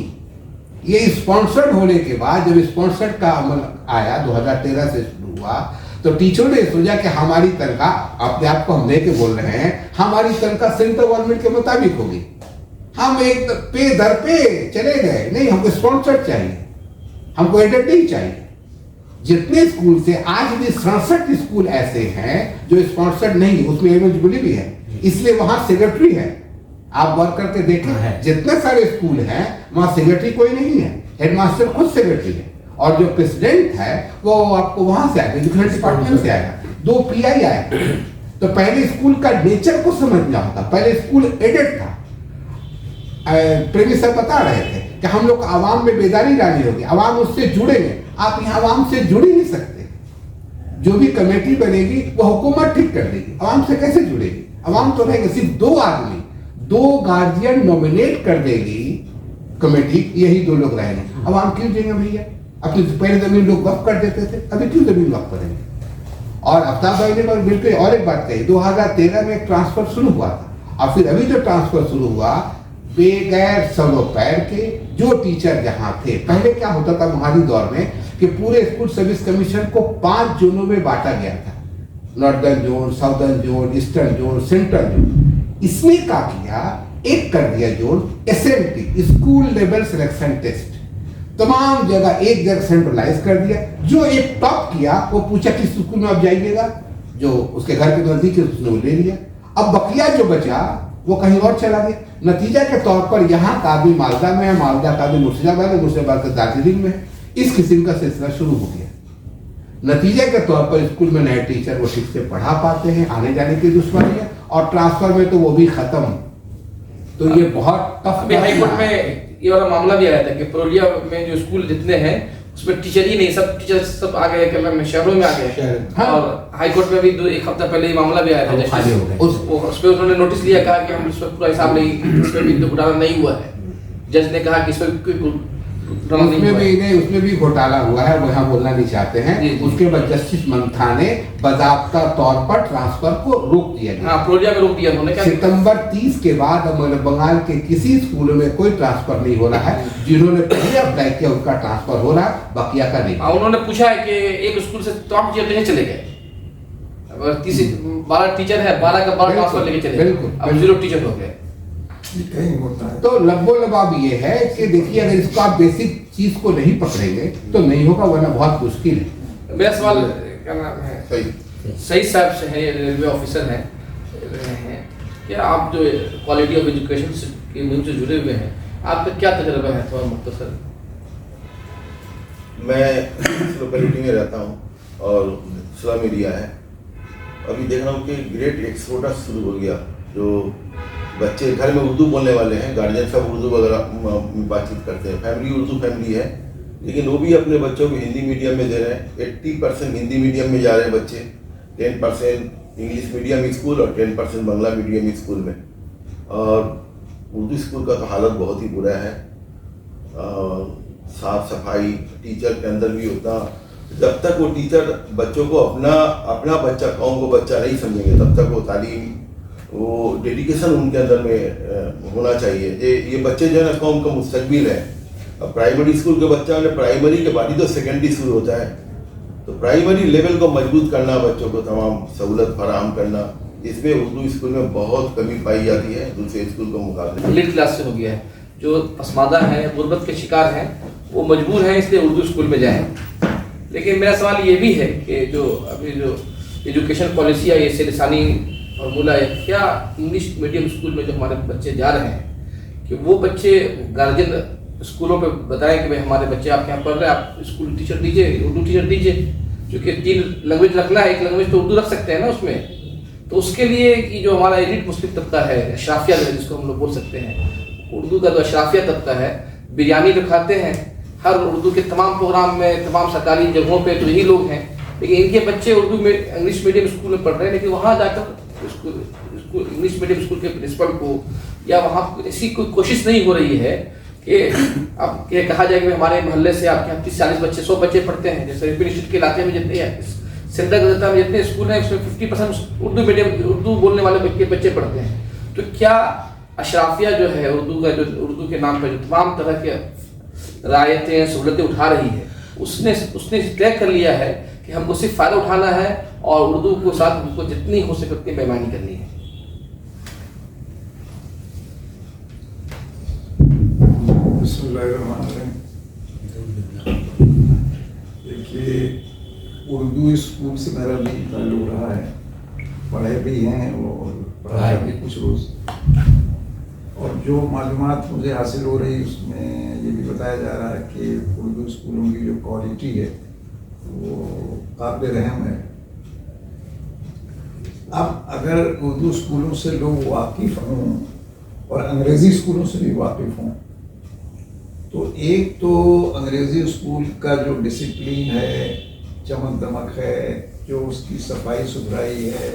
ये स्पॉन्सर्ड होने के बाद, जब स्पॉन्सर्ड का अमल आया 2013 से शुरू हुआ, तो टीचरों ने सोचा कि हमारी तनख्वाह, अपने आप को हम लेके बोल रहे हैं, हमारी तनख्वाह सेंट्रल गवर्नमेंट के मुताबिक होगी। हम एक पे दर पे चले गए, नहीं हमको स्पॉन्सर्ड चाहिए, हमको एडेड नहीं चाहिए। जितने स्कूल से आज भी 67 स्कूल ऐसे हैं जो स्पॉन्सर्ड नहीं है, उसमें एलिजिबिलिटी भी है, इसलिए वहां सेक्रेटरी है। आप वर्क करके देखें, जितने सारे स्कूल हैं वहां सेक्रेटरी कोई नहीं है, हेडमास्टर खुद सेक्रेटरी है, और जो प्रेसिडेंट है वो आपको वहां से आएगा, एजुकेशन डिपार्टमेंट से आएगा, 2 PI आएगा। तो पहले स्कूल का नेचर को समझना होता। पहले स्कूल एडेड था। प्रेमी सर बता रहे थे कि हम लोग आवाम में बेदारी लानी होगी, आवाम उससे जुड़ेंगे। आप यहाँ आवाम से जुड़ ही नहीं सकते। जो भी कमेटी बनेगी वो हुकूमत ठीक कर देगी, आवाम से कैसे जुड़ेगी? आवाम तो रहेंगे, सिर्फ 2 आदमी, 2 गार्जियन नॉमिनेट कर देगी कमेटी, यही 2 लोग रहेंगे। आवाम क्यों देंगे भैया? अपनी पहले जमीन लोग वक्फ कर देते थे, अभी क्यों जमीन वक्फ करेंगे? और आफ्ताब भाई ने बिल्कुल और एक बात कही, 2013 में एक ट्रांसफर शुरू हुआ था और फिर अभी जो ट्रांसफर शुरू हुआ बेगैर सरो पैर के जो टीचर जहाँ थे, पहले क्या होता था हमारी दौर में कि पूरे स्कूल सर्विस कमीशन को 5 जोनों में बांटा गया था, northern zone, southern zone, eastern zone, central zone. इसमें क्या किया, एक कर दिया zone SLT, school level selection test, तमाम जगह एक जगह सेंट्रलाइज कर दिया। जो एक टॉप किया वो पूछा किस स्कूल में आप जाइएगा, जो उसके घर के नजदीक उसने वो ले लिया। अब बकिया जो बचा वो कहीं और चला गया। नतीजा के तौर पर यहाँ का आदमी मालदा में है, मालदा का आदमी मुर्शिदाबाद है, मुर्शिदाबाद का दार्जिलिंग में है। इस किस्म का सिलसिला शुरू हो गया। नतीजे के तौर पर स्कूल में नए टीचर वो ठीक से पढ़ा पाते हैं, आने जाने की दुश्मनी है, और ट्रांसफर में तो वो भी खत्म। तो ये बहुत टफ। अभी हाईकोर्ट में ये वाला मामला भी आया था कि पुरुलिया में जो स्कूल जितने हैं उसमें टीचर ही नहीं, सब टीचर सब आ गए में शहरों में आ गए। हाँ। और हाईकोर्ट में भी 1 हफ्ता पहले ये मामला भी आया था, उस पर उन्होंने नोटिस लिया, कहा कि हम इस पर पूरा हिसाब नहीं, इसमें भी तो घोटाला नहीं हुआ है। जज ने कहा कि इस पर कोई उसमें भी घोटाला हुआ है, वो यहाँ बोलना नहीं चाहते हैं। उसके बाद जस्टिस मंथा ने बाज़ाब्ता तौर पर ट्रांसफर को रोक दिया गया। पुरुलिया में रोक दिया उन्होंने। सितंबर 30 के बाद बंगाल के किसी स्कूल में कोई ट्रांसफर नहीं हो रहा है। जिन्होंने पहले अप्लाई किया उनका ट्रांसफर हो रहा है, बकिया का नहीं। उन्होंने पूछा है कि एक स्कूल से टॉप टीचर लेके चले गए, 12 टीचर है, 12 का 12 ट्रांसफर लेके चले गए, अब 0 टीचर हो गए। कहीं होता है। तो लब्बो लबाब ये है कि देखिए अगर इसको आप बेसिक चीज को नहीं पकड़ेंगे तो नहीं होगा, वरना बहुत मुश्किल है। मेरा सवाल क्या नाम है, सही साहब से है, रेलवे ऑफिसर हैं, क्या आप जो क्वालिटी ऑफ एजुकेशन की मुहिम से जुड़े हुए हैं, आपका क्या तजुर्बा है थोड़ा मुख्तसर? मैं इस लोकेलिटी में रहता हूँ और स्लम एरिया है। अभी देख रहा हूँ कि ग्रेट एक्सपोर्टर्स शुरू हो गया। जो बच्चे घर में उर्दू बोलने वाले हैं, गार्जियन सब उर्दू वगैरह में बातचीत करते हैं, फैमिली उर्दू फैमिली है, लेकिन वो भी अपने बच्चों को हिंदी मीडियम में दे रहे हैं। 80% हिंदी मीडियम में जा रहे हैं बच्चे, 10% इंग्लिश मीडियम स्कूल और 10% बांग्ला मीडियम स्कूल में। और उर्दू स्कूल का तो हालत बहुत ही बुरा है। साफ सफाई टीचर के अंदर भी उतना, जब तक वो टीचर बच्चों को अपना बच्चा कौम को बच्चा नहीं समझेंगे तब तक वो तालीम, वो डेडिकेशन उनके अंदर में होना चाहिए। ये बच्चे जो है ना कौम का मुस्तकबिल है। अब प्राइमरी स्कूल के बच्चा ने प्राइमरी के बाद ही तो सेकेंडरी शुरू होता है, तो प्राइमरी लेवल को मजबूत करना, बच्चों को तमाम सहूलत फराहम करना, इसमें उर्दू स्कूल में बहुत कमी पाई जाती है दूसरे स्कूल के मुकाबले। मिडिल क्लास से हो गया है, जो पसमादा हैं, गुर्बत के शिकार हैं, वो मजबूर हैं इसलिए उर्दू स्कूल में जाएं। लेकिन मेरा सवाल ये भी है कि जो अभी जो एजुकेशन पॉलिसी है, ये से लिसानी फॉर्मूला है, क्या इंग्लिश मीडियम स्कूल में जो हमारे बच्चे जा रहे हैं कि वो बच्चे गार्जियन स्कूलों पे बताएं कि भाई हमारे बच्चे आपके यहाँ पढ़ रहे हैं, आप स्कूल टीचर दीजिए, उर्दू टीचर दीजिए, क्योंकि 3 लैंग्वेज रखना है, एक लैंग्वेज तो उर्दू रख सकते हैं ना उसमें। तो उसके लिए कि जो हमारा एलिट मुस्लिम तबका है, अशराफिया जिसको हम लोग बोल सकते हैं, उर्दू का जो अशराफिया तबका है, बिरयानी तो खाते हैं हर उर्दू के तमाम प्रोग्राम में, तमाम सरकारी जगहों पे तो यही लोग हैं, लेकिन इनके बच्चे उर्दू में इंग्लिश मीडियम स्कूल में पढ़ रहे हैं, लेकिन वहाँ जाकर इंग्लिश मीडियम स्कूल के प्रिंसिपल को या वहाँ ऐसी कोई कोशिश नहीं हो रही है कि अब ये कहा जाए कि हमारे मोहल्ले से आपके यहाँ 30-40 बच्चे, 100 बच्चे पढ़ते हैं, जैसे रिपीट के इलाके में जितने सेंट्रल कलकत्ता में जितने स्कूल हैं उसमें 50% उर्दू मीडियम, उर्दू बोलने वाले बच्चे पढ़ते हैं। तो क्या अशराफिया जो है उर्दू के नाम पर जो तमाम तरह के रायतें सहूलतें उठा रही है, उसने तय कर लिया है कि हमको सिर्फ फ़ायदा उठाना है और उर्दू को साथ उनको जितनी हो सके उतनी बेईमानी करनी है? देखिए, उर्दू स्कूल से मेरा भी ताल्लुक रहा है, पढ़े भी हैं और पढ़ाए भी कुछ रोज, और जो मालूमात मुझे हासिल हो रही उसमें ये भी बताया जा रहा है कि उर्दू स्कूलों की जो क्वालिटी है वो काबिल रहम है। अब अगर उर्दू स्कूलों से लोग वाकिफ़ हों और अंग्रेज़ी स्कूलों से भी वाकिफ़ हों, तो एक तो अंग्रेज़ी स्कूल का जो डिसिप्लिन है, चमक दमक है, जो उसकी सफाई सुथराई है,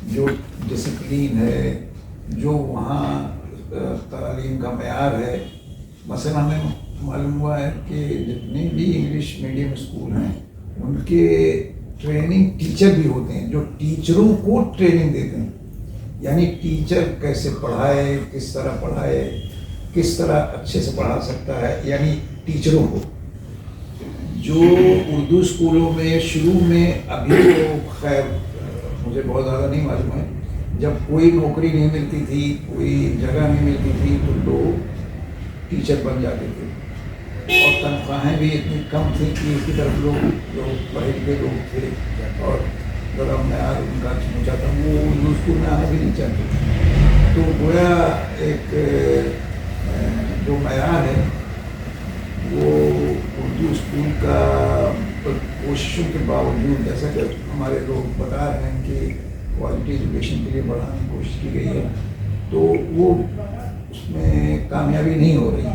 जो डिसिप्लिन है, जो वहाँ तालीम का मेयार है। मसलन हमें मालूम हुआ है कि जितने भी इंग्लिश मीडियम स्कूल हैं उनके ट्रेनिंग टीचर भी होते हैं जो टीचरों को ट्रेनिंग देते हैं। यानी टीचर कैसे पढ़ाए, किस तरह अच्छे से पढ़ा सकता है। यानी टीचरों को जो उर्दू स्कूलों में शुरू में, अभी तो खैर मुझे बहुत ज़्यादा नहीं मालूम है, जब कोई नौकरी नहीं मिलती थी, कोई जगह नहीं मिलती थी, तो लोग टीचर बन जाते थे और तनख्वाहें भी इतनी कम थी कि एक ही तरफ लोग जो पढ़े लिखे लोग थे और ज़रा मैार उनका सोचा था, वो उर्दू स्कूल में आना भी नहीं चाहते। तो गोया एक जो मैार है वो उर्दू स्कूल का कोशिशों के बावजूद, जैसा कि हमारे लोग बता रहे हैं कि क्वालिटी एजुकेशन के लिए बढ़ाने की कोशिश की गई है, तो वो उसमें कामयाबी नहीं हो रही।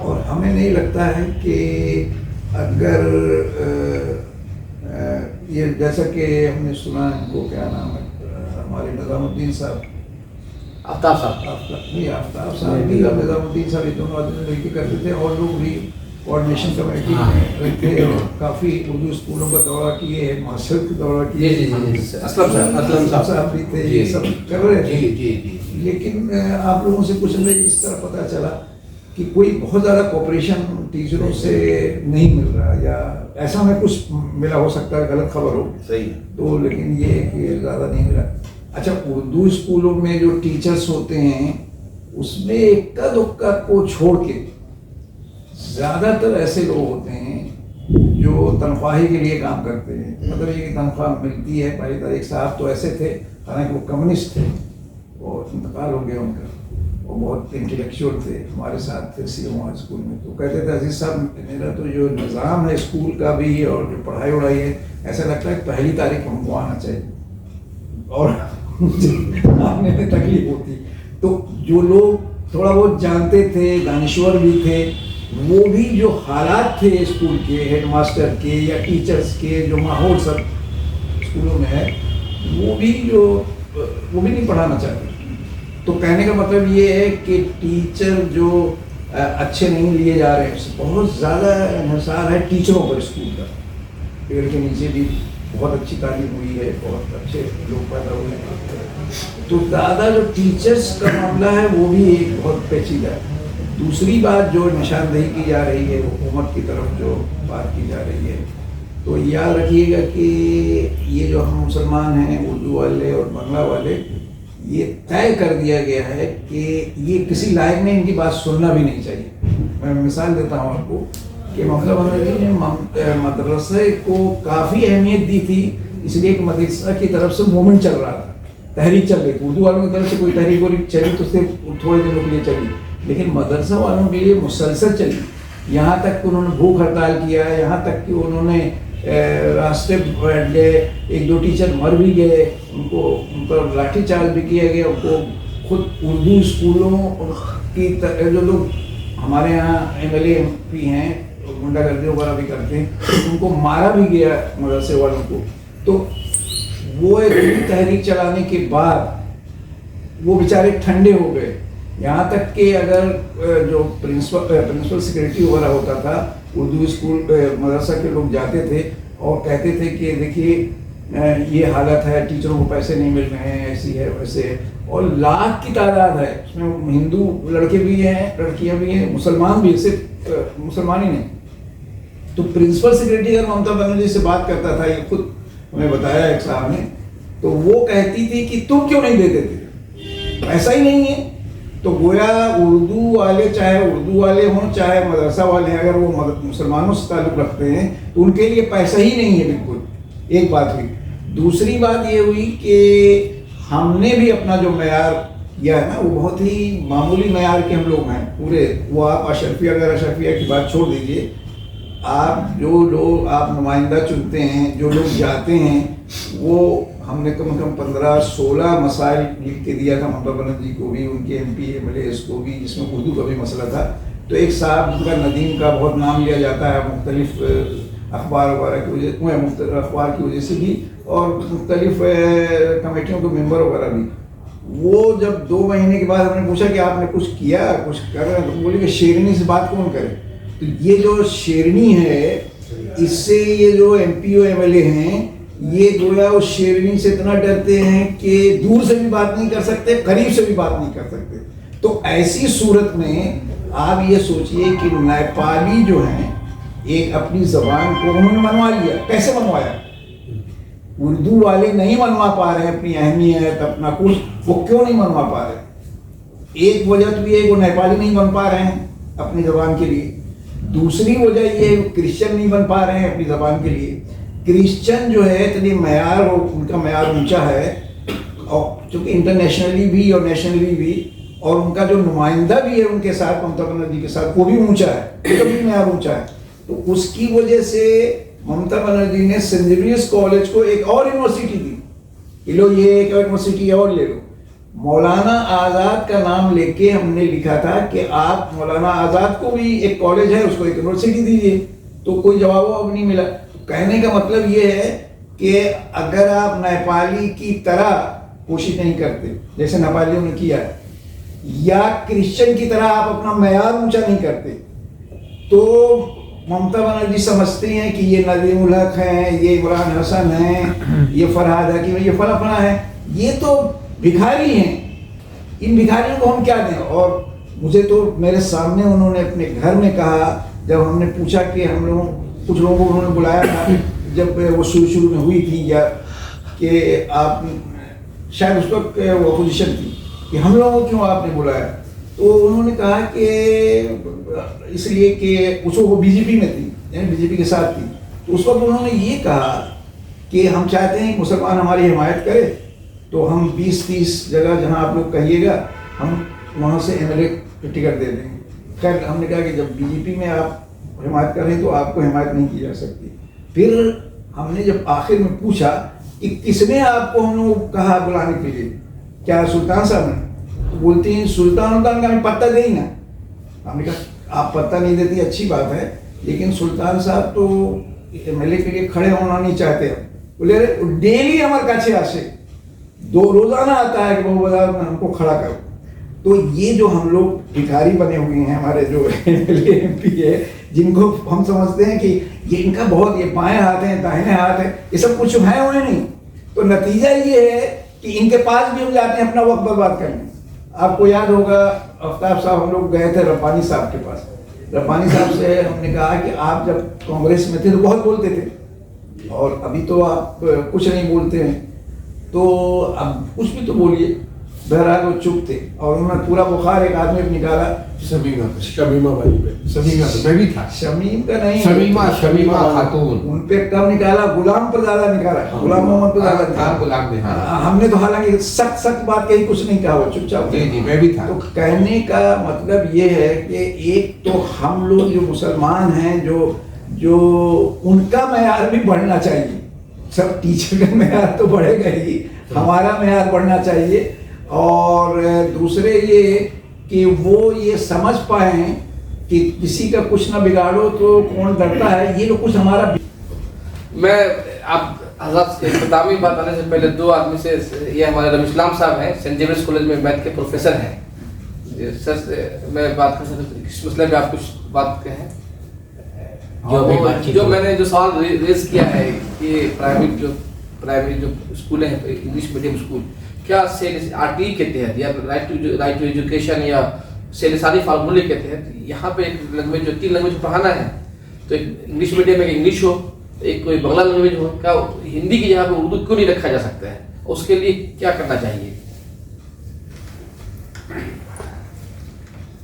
और हमें नहीं लगता है कि अगर ये जैसा कि हमने सुना, इनको क्या नाम है, हमारे निज़ामुद्दीन साहब, आफ्ताब साहब आफ्ताब साहब भी और निज़ामुद्दीन साहब, ये दोनों आदमी मिलकर करते थे और लोग भी कोऑर्डिनेशन कमेटी में रहते और काफ़ी उर्दू स्कूलों का दौरा किए, मास्टर का दौरा किए, असलम साहब भी थे, ये सब कर रहे थे। लेकिन आप लोगों से कुछ हमें इस तरह पता चला कि कोई बहुत ज़्यादा कोऑपरेशन टीचरों से नहीं मिल रहा, या ऐसा हमें कुछ मिला, हो सकता है गलत खबर हो, सही तो लेकिन ये कि ज़्यादा नहीं मिला। अच्छा, उर्दू स्कूलों में जो टीचर्स होते हैं उसमें इक्का दुक्का को छोड़ के ज़्यादातर ऐसे लोग होते हैं जो तनख्वाही के लिए काम करते हैं। मतलब ये तनख्वाह मिलती है, पहली तारीख साहब तो ऐसे थे, हालांकि वो कम्युनिस्ट थे और इंतकाल हो गया उनका, वो बहुत इंटेलेक्चुअल थे, हमारे साथ थे CMO स्कूल में। तो कहते थे, अजीज साहब मेरा तो जो निज़ाम है स्कूल का भी और जो पढ़ाई वढ़ाई है, ऐसा लगता है पहली तारीख को हमको आना चाहिए और आने में तकलीफ होती। तो जो लोग थोड़ा बहुत जानते थे, दानिश्वर भी थे, वो भी जो हालात थे स्कूल के, हेडमास्टर के या टीचर्स के, जो माहौल सब स्कूलों में है, वो भी नहीं पढ़ाना चाहते। तो कहने का मतलब ये है कि टीचर जो अच्छे नहीं लिए जा रहे हैं, बहुत ज़्यादा इंहिसार है टीचरों पर स्कूल का। पेड़ के नीचे भी बहुत अच्छी तालीम हुई है, बहुत अच्छे लोग पैदा हुए हैं, तो ज़्यादा जो टीचर्स का मामला है वो भी एक बहुत पेचीदा है। दूसरी बात जो निशानदेही की जा रही है हुकूमत की तरफ जो बात की जा रही है, तो याद रखिएगा कि ये जो हम मुसलमान हैं, उर्दू वाले और बांग्ला वाले, ये तय कर दिया गया है कि ये किसी लायक ने इनकी बात सुनना भी नहीं चाहिए। मैं मिसाल देता हूँ आपको कि ममता बनर्जी ने मदरसे को काफ़ी अहमियत दी थी, इसलिए कि मदरसा की तरफ से मूवमेंट चल रहा था, तहरीक चल रही थी। उर्दू वालों की तरफ से कोई तहरीक चली तो सिर्फ थोड़े दिनों के लिए चली, लेकिन मदरसा वालों के लिए मुसलसल चली। यहाँ तक कि उन्होंने भूख हड़ताल किया, यहाँ तक कि उन्होंने रास्ते बैठ गए, एक दो टीचर मर भी गए, उन पर लाठीचार्ज भी किया गया, उनको खुद उर्दू स्कूलों की जो लोग हमारे यहाँ MLA MP हैं, गुंडागर्दी वगैरह भी करते हैं, उनको मारा भी गया मदरसे वालों को। तो वो एक तहरीक चलाने के बाद वो बेचारे ठंडे हो गए। यहाँ तक कि अगर जो प्रिंसिपल सेक्रेटरी वगैरह होता था, उर्दू स्कूल मदरसा के लोग जाते थे और कहते थे कि देखिए ये हालत है, टीचरों को पैसे नहीं मिल रहे हैं, ऐसी है वैसे है, और लाख की तादाद है उसमें, हिंदू लड़के भी हैं, लड़कियां भी हैं, मुसलमान भी, सिर्फ मुसलमान ही नहीं। तो प्रिंसिपल सेक्रेटरी अगर ममता बनर्जी से बात करता था, ये खुद हमें बताया एक साहब ने, तो वो कहती थी कि तुम क्यों नहीं देते थे, पैसा ही नहीं है। तो गोया उर्दू वाले, चाहे उर्दू वाले हों चाहे मदरसा वाले, अगर वो मुसलमानों से ताल्लुक़ रखते हैं तो उनके लिए पैसा ही नहीं है बिल्कुल। एक बात हुई। दूसरी बात ये हुई कि हमने भी अपना जो मैार किया है ना, वो बहुत ही मामूली मैार के हम लोग हैं पूरे। वो आप अशरफिया वगैरह अशरफिया की बात छोड़ दीजिए, आप जो लोग आप नुमाइंदा चुनते हैं, जो लोग जाते हैं, वो हमने कम से कम 15-16 मसाइल लिख के दिया था ममता बनर्जी को भी, उनके MP MLAs को भी, जिसमें उर्दू का भी मसला था। तो एक साहब जिनका नदीम का बहुत नाम लिया जाता है मुख्तलिफ अखबार वगैरह की वजह, अखबार की वजह से भी, और मुख्तलिफ कमेटियों के मेंबर वगैरह भी, वो जब 2 महीने के बाद हमने पूछा कि आपने कुछ किया, कुछ कर रहे हैं, तो बोले कि शेरनी से बात कौन करे। तो ये जो शेरनी है, इससे ये जो MP और MLA हैं, ये गोया उस शेरनी से इतना डरते हैं कि दूर से भी बात नहीं कर सकते, करीब से भी बात नहीं कर सकते। तो ऐसी सूरत में आप ये सोचिए कि नेपाली जो हैं एक अपनी जबान को उन्होंने मनवा लिया। कैसे मनवाया? उर्दू वाले नहीं मनवा पा रहे अपनी अहमियत, अपना कुछ। वो क्यों नहीं मनवा पा रहे? एक वजह तो ये वो नेपाली नहीं बन पा रहे हैं अपनी जबान के लिए। दूसरी वजह ये क्रिश्चियन नहीं बन पा रहे हैं अपनी जबान के लिए। क्रिश्चियन जो है इतनी मैार और उनका मैार ऊंचा है, और चूँकि इंटरनेशनली भी और नेशनली भी, और उनका जो नुमाइंदा भी है उनके साथ, ममता बनर्जी के साथ, वो भी ऊंचा है, उसका भी मैार ऊंचा है। तो उसकी वजह से ममता बनर्जी ने सेंट जेवियर्स कॉलेज को एक और यूनिवर्सिटी दी कि लो ये एक यूनिवर्सिटी और ले लो। मौलाना आज़ाद का नाम लेके हमने लिखा था कि आप मौलाना आज़ाद को भी एक कॉलेज है, उसको एक यूनिवर्सिटी दीजिए। तो कोई जवाब नहीं मिला। तो कहने का मतलब ये है कि अगर आप नेपाली की तरह कोशिश नहीं करते जैसे नेपालियों ने किया, या क्रिश्चियन की तरह आप अपना मैार ऊंचा नहीं करते, तो ममता बनर्जी समझते हैं कि ये नदीम उल हक हैं, ये इमरान हसन हैं, ये फरहाद हकीम है, ये फला है, ये तो भिखारी हैं। इन भिखारियों को हम क्या दें? और मुझे तो मेरे सामने उन्होंने अपने घर में कहा, जब हमने पूछा कि हम लोगों कुछ लोगों को उन्होंने बुलाया था जब वो शुरू में हुई थी, या कि आप शायद उस वक्त वो अपोजिशन थी कि हम लोगों को क्यों आपने बुलाया, तो उन्होंने कहा कि इसलिए कि उसको वो बीजेपी में थी, यानी बीजेपी के साथ थी। तो उस वक्त उन्होंने ये कहा कि हम चाहते हैं कि मुसलमान हमारी हिमायत करे, तो हम 20-30 जगह जहां आप लोग कहिएगा हम वहां से एमएलए टिकट दे देंगे। खैर हमने कहा कि जब बीजेपी में आप हिमायत कर रहे हैं तो आपको हिमायत नहीं की जा सकती। फिर हमने जब आखिर में पूछा कि किसने आपको हम लोग कहा बुलाने के लिए, क्या सुल्तान साहब ने? तो बोलती हैं सुल्तान का हमें पत्ता दे ही ना। हमने कहा आप पत्ता नहीं देती अच्छी बात है, लेकिन सुल्तान साहब तो एमएलए के लिए खड़े होना नहीं चाहते। बोले डेली हमारे काछे आसे 2 रोजाना आता है कि बहु बाजार में हमको खड़ा करो। तो ये जो हम लोग भिखारी बने हुए हैं, हमारे जो एमएलए एमपी है, जिनको हम समझते हैं कि ये इनका बहुत, ये बाएं हाथ है, दाहिने हाथ है, ये सब कुछ है हुए नहीं। तो नतीजा ये है कि इनके पास भी हम जाते हैं अपना वक्त बर्बाद करने। आपको याद होगा आफ्ताब साहब, हम लोग गए थे रब्बानी साहब के पास। रब्बानी साहब से हमने कहा कि आप जब कांग्रेस में थे तो बहुत बोलते थे, और अभी तो आप कुछ नहीं बोलते हैं, तो अब कुछ भी तो बोलिए। बहरहाल वो चुप थे, और उन्होंने पूरा बुखार एक आदमी पे निकाला, शमीमा वाली पे, मैं भी था। शमीम का नहीं, शमीमा खातून, उन पे कम निकाला, गुलाम पर ज्यादा निकाला, गुलाम मोहम्मद पर ज्यादा निकाला। गुलाम ने, हमने तो हालांकि सख्त बात कही, कुछ नहीं कहा, वो चुपचाप। जी मैं भी था। तो कहने का मतलब ये है कि एक तो हम लोग जो मुसलमान हैं, जो उनका मैार भी बढ़ना चाहिए। सब टीचर का मैार तो बढ़ेगा ही, हमारा मैार बढ़ना चाहिए। और दूसरे ये कि वो ये समझ पाए कि किसी का कुछ ना बिगाड़ो तो कौन डरता है, ये लोग कुछ हमारा। मैं आप हज़रत इख्तितामी बात आने से पहले 2 आदमी से, ये हमारे रमीश इस्लाम साहब हैं, सेंट जेवियर्स कॉलेज में मैथ के प्रोफेसर हैं। सर मैं बात कर सकता, किस मसले में आप कुछ बात कहें? जो मैंने जो सवाल रेज किया है कि प्राइवेट जो स्कूल हैं, इंग्लिश मीडियम स्कूल, क्या आरटीई के तहत या राइट टू एजुकेशन या सेलिसारी फार्मूले के तहत यहाँ पे एक लैंग्वेज, जो 3 लैंग्वेज पढ़ाना है, तो एक इंग्लिश मीडियम में इंग्लिश हो, एक कोई बांग्ला लैंग्वेज हो, क्या हिंदी की जगह पे उर्दू क्यों नहीं रखा जा सकता है? उसके लिए क्या करना चाहिए?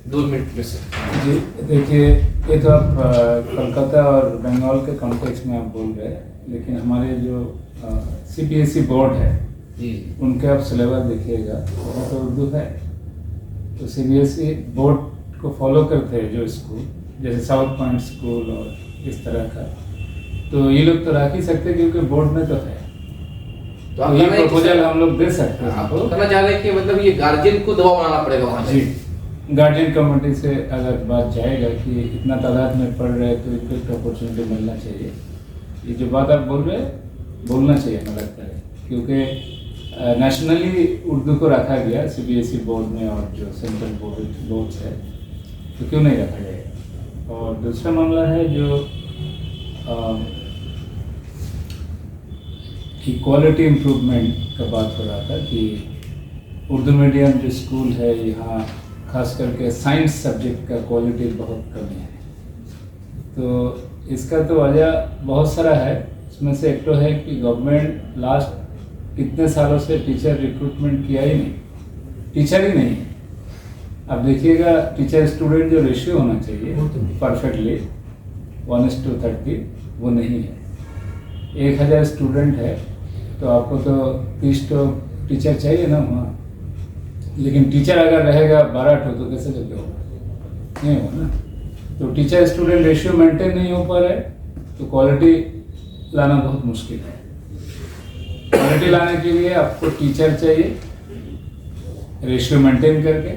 2 मिनट में से। जी देखिए, ये तो आप कोलकाता और बंगाल के कॉन्टेक्स्ट में आप बोल रहे हैं, लेकिन हमारे जो सीबीएसई बोर्ड है जी, उनके आप सिलेबस देखिएगा, वो तो उर्दू है। तो सीबीएसई बोर्ड को फॉलो करते हैं जो स्कूल, जैसे साउथ पॉइंट स्कूल और इस तरह का, तो ये लोग तो रख ही सकते हैं क्योंकि बोर्ड में तो है। तो आप ये प्रपोजल हम लोग दे सकते हैं। आप कहना चाह रहे हैं कि मतलब ये गार्जियन को दबाव बनाना पड़ेगा वहाँ जी, गार्जियन कमेटी से अगर बात जाएगा कि इतना तादाद में पढ़ रहे हैं तो इनको एक अपॉर्चुनिटी मिलना चाहिए। ये जो बात आप बोल रहे हैं, बोलना चाहिए हमें लगता है, क्योंकि नेशनली उर्दू को रखा गया सीबीएसई बोर्ड में और जो सेंट्रल बोर्ड्स है, तो क्यों नहीं रखा जाएगा। और दूसरा मामला है जो क्वालिटी इम्प्रूवमेंट का बात हो रहा था कि उर्दू मीडियम जो स्कूल है यहाँ खास करके साइंस सब्जेक्ट का क्वालिटी बहुत कमी है। तो इसका तो वजह बहुत सारा है। इसमें से एक तो है कि गवर्नमेंट लास्ट कितने सालों से टीचर रिक्रूटमेंट किया ही नहीं, टीचर ही नहीं। अब देखिएगा टीचर स्टूडेंट जो रेशियो होना चाहिए परफेक्टली 1:30 वो नहीं है। 1000 स्टूडेंट है तो आपको तो 30 तो टीचर चाहिए ना वहाँ, लेकिन टीचर अगर रहेगा 12 तो कैसे करके होगा, नहीं होगा ना। तो टीचर स्टूडेंट रेशियो मेंटेन नहीं हो पा रहा है तो क्वालिटी लाना बहुत मुश्किल है। क्वालिटी लाने के लिए आपको टीचर चाहिए रेशियो मेंटेन करके,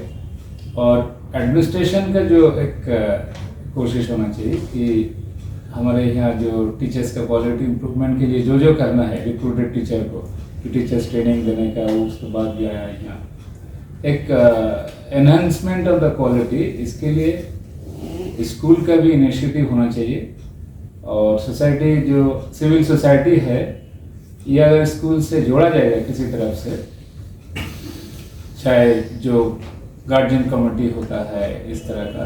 और एडमिनिस्ट्रेशन का जो एक कोशिश होना चाहिए कि हमारे यहाँ जो टीचर्स का क्वालिटी इम्प्रूवमेंट के लिए जो जो करना है रिक्रूटेड टीचर को, कि टीचर्स ट्रेनिंग देने का, उसके बाद भी आया यहाँ एक एनहांसमेंट ऑफ द क्वालिटी। इसके लिए स्कूल का भी इनिशिएटिव होना चाहिए, और सोसाइटी जो सिविल सोसाइटी है ये अगर स्कूल से जोड़ा जाएगा किसी तरफ से, चाहे जो गार्जियन कमेटी होता है इस तरह का,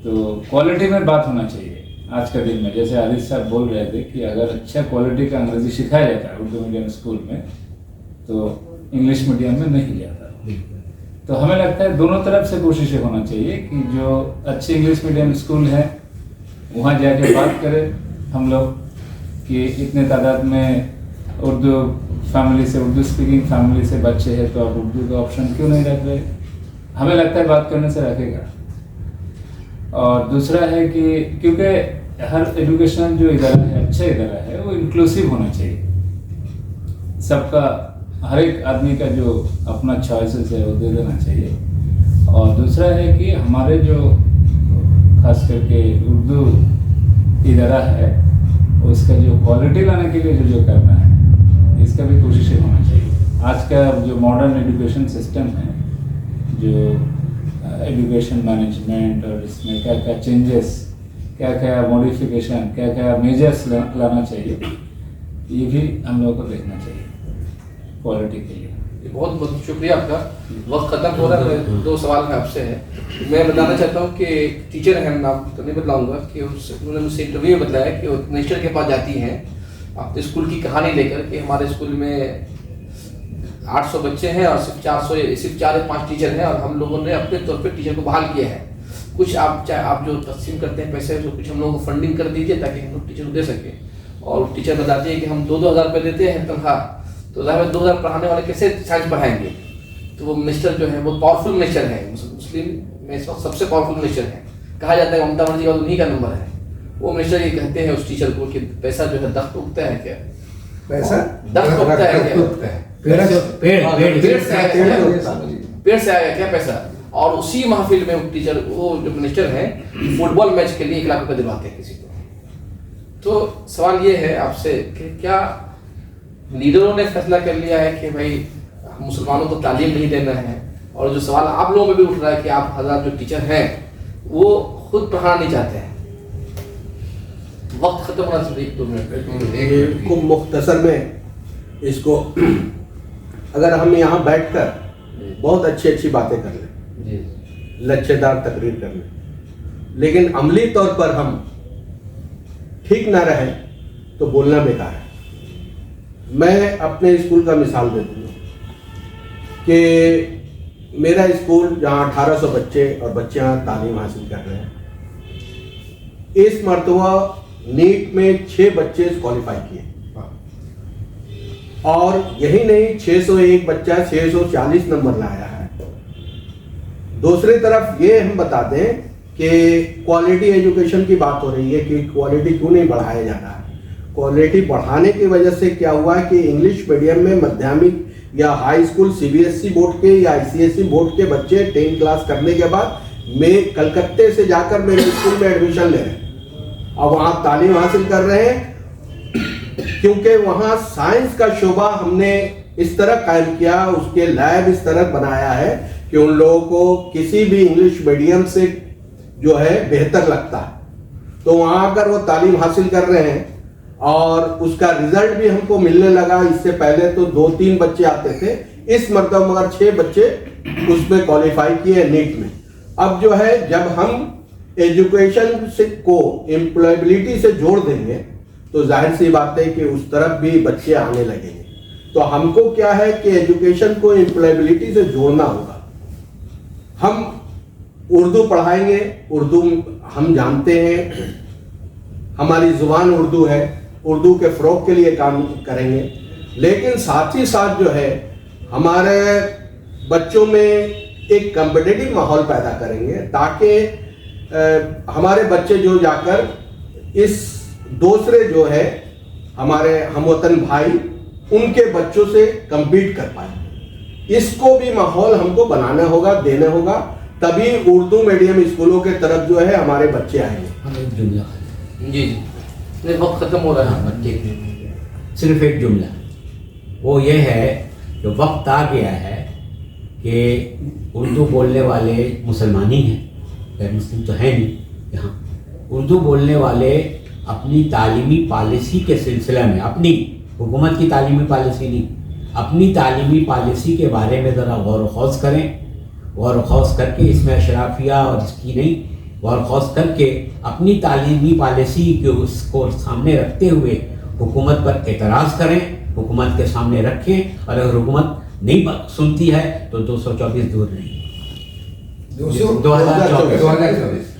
तो क्वालिटी में बात होना चाहिए। आज के दिन में जैसे आदित्य साहब बोल रहे थे कि अगर अच्छा क्वालिटी का अंग्रेजी सिखाया जाता है उर्दू मीडियम स्कूल में तो इंग्लिश मीडियम में नहीं जाता। तो हमें लगता है दोनों तरफ से कोशिशें होना चाहिए कि जो अच्छे इंग्लिश मीडियम स्कूल हैं वहाँ जाके बात करें हम लोग कि इतने तादाद में उर्दू फैमिली से, उर्दू स्पीकिंग फैमिली से बच्चे हैं तो आप उर्दू का ऑप्शन क्यों नहीं रख रहे। हमें लगता है बात करने से रखेगा। और दूसरा है कि क्योंकि हर एजुकेशन जो इदारा है, अच्छा इदारा है, वो इंक्लूसिव होना चाहिए। सबका, हर एक आदमी का जो अपना चॉइसेस है वो दे देना चाहिए। और दूसरा है कि हमारे जो खास करके उर्दू इदारा है उसका जो क्वालिटी लाने के लिए जो करना है इसका भी कोशिशें होना चाहिए। आज का जो मॉडर्न एजुकेशन सिस्टम है, जो एजुकेशन मैनेजमेंट, और इसमें क्या क्या चेंजेस, क्या क्या मॉडिफिकेशन, क्या क्या मेजर्स लाना चाहिए, ये भी हम लोगों को देखना चाहिए क्वालिटी के लिए। बहुत बहुत शुक्रिया आपका। वक्त खत्म हो रहा है, 2 सवाल में आपसे है। मैं बताना चाहता हूँ कि टीचर हैं, नाम तो नहीं बतलाऊंगा, कि उन्होंने मुझसे इंटरव्यू में बताया कि वो मिनिस्टर के पास जाती हैं अपने स्कूल की कहानी लेकर कि हमारे स्कूल में 800 बच्चे हैं और सिर्फ 4 या 5 टीचर हैं, और हम लोगों ने अपने तौर पे टीचर को बहाल किया है। कुछ आप जो तकसीम करते हैं पैसे, तो कुछ हम लोगों को फंडिंग कर दीजिए ताकि हम लोग टीचर को दे सकें। और टीचर बताती है कि हम 2-2 हज़ार रुपये देते हैं तनख्वाह, तो ज़ाहिर 2 हज़ार पढ़ाने वाले कैसे साइंस पढ़ाएंगे। तो वो मिनिस्टर जो है वो पावरफुल मिनिस्टर है, मुस्लिम में इस वक्त सबसे पावरफुल मिनिस्टर है। कहा जाता है ममता बनर्जी का उन्हीं का नंबर है। वो मिनिस्टर ये कहते हैं उस टीचर को कि पैसा जो है दख्त उगता है क्या, पैसा दख्त उगता है क्या, पेड़ से आएगा क्या पैसा। और उसी महफिल में टीचर, वो जो मिनिस्टर है, फुटबॉल मैच के लिए 1 लाख रुपए दिलवाते हैं किसी को। तो सवाल ये है आपसे कि क्या लीडरों ने फैसला कर लिया है कि भाई मुसलमानों को तालीम नहीं देना है, और जो सवाल आप लोगों में भी उठ रहा है कि आप हज़ार जो टीचर हैं वो खुद पढ़ाना नहीं चाहते हैं। वक्त खत्म होना चाहिए, 1-2 मिनट खूब मुख्तसर में इसको अगर हम यहाँ बैठकर बहुत अच्छी बातें कर लें, लच्छेदार तकरीर कर लें, लेकिन अमली तौर पर हम ठीक ना रहे तो बोलना बेकार है। मैं अपने स्कूल का मिसाल दे दूँगा कि मेरा स्कूल जहाँ 1800 बच्चे और बच्चियाँ तालीम हासिल कर रहे हैं, इस मरतबा नीट में 6 बच्चे क्वालिफाई किए, और यही नहीं 601 बच्चा 640 नंबर लाया है। दूसरी तरफ ये हम बता दें कि क्वालिटी एजुकेशन की बात हो रही है कि क्वालिटी क्यों नहीं बढ़ाया जा रहा है। क्वालिटी बढ़ाने की वजह से क्या हुआ कि इंग्लिश मीडियम में माध्यमिक या हाई स्कूल सीबीएसई बोर्ड के या आईसीएसई बोर्ड के बच्चे 10 क्लास करने के बाद मैं कलकत्ते से जाकर मेरे स्कूल में एडमिशन ले रहे हैं और वहाँ तालीम हासिल कर रहे हैं, क्योंकि वहाँ साइंस का शोबा हमने इस तरह कायम किया, उसके लैब इस तरह बनाया है कि उन लोगों को किसी भी इंग्लिश मीडियम से जो है बेहतर लगता है। तो वहाँ अगर वो तालीम हासिल कर रहे हैं और उसका रिजल्ट भी हमको मिलने लगा। इससे पहले तो 2-3 बच्चे आते थे, इस मरतबा मगर 6 बच्चे उसमें क्वालिफाई किए नीट में। अब जो है जब हम एजुकेशन से को एम्प्लॉयबिलिटी से जोड़ देंगे तो जाहिर सी बात है कि उस तरफ भी बच्चे आने लगेंगे। तो हमको क्या है कि एजुकेशन को एम्प्लॉयबिलिटी से जोड़ना होगा। हम उर्दू पढ़ाएंगे, उर्दू हम जानते हैं, हमारी जुबान उर्दू है, उर्दू के फ़रोग़ के लिए काम करेंगे, लेकिन साथ ही साथ जो है हमारे बच्चों में एक कम्पिटिटिव माहौल पैदा करेंगे ताकि हमारे बच्चे जो जाकर इस दूसरे जो है हमारे हमवतन भाई उनके बच्चों से compete कर पाए। इसको भी माहौल हमको बनाना होगा, देना होगा, तभी उर्दू मीडियम स्कूलों के तरफ जो है हमारे बच्चे आएंगे। हम एक जुमला जी नहीं, वक्त खत्म हो रहा है। ठीक, सिर्फ एक जुमला, वो ये है कि वक्त आ गया है कि उर्दू बोलने वाले मुसलमान ही हैं, गैर मुस्लिम तो है नहीं यहाँ। उर्दू बोलने वाले अपनी तालीमी पॉलिसी के सिलसिले में, अपनी हुकूमत की तालीमी पॉलिसी नहीं, अपनी तालीमी पॉलिसी के बारे में ज़रा गौर व खौज करें। गौर व खौज करके इसमें अशराफिया और इसकी नहीं, गौर व खौज करके अपनी तालीमी पॉलिसी के उसको सामने रखते हुए हुकूमत पर एतराज़ करें, हुकूमत के सामने रखें। और अगर हुकूमत नहीं सुनती है तो 224 दूर नहीं, 2024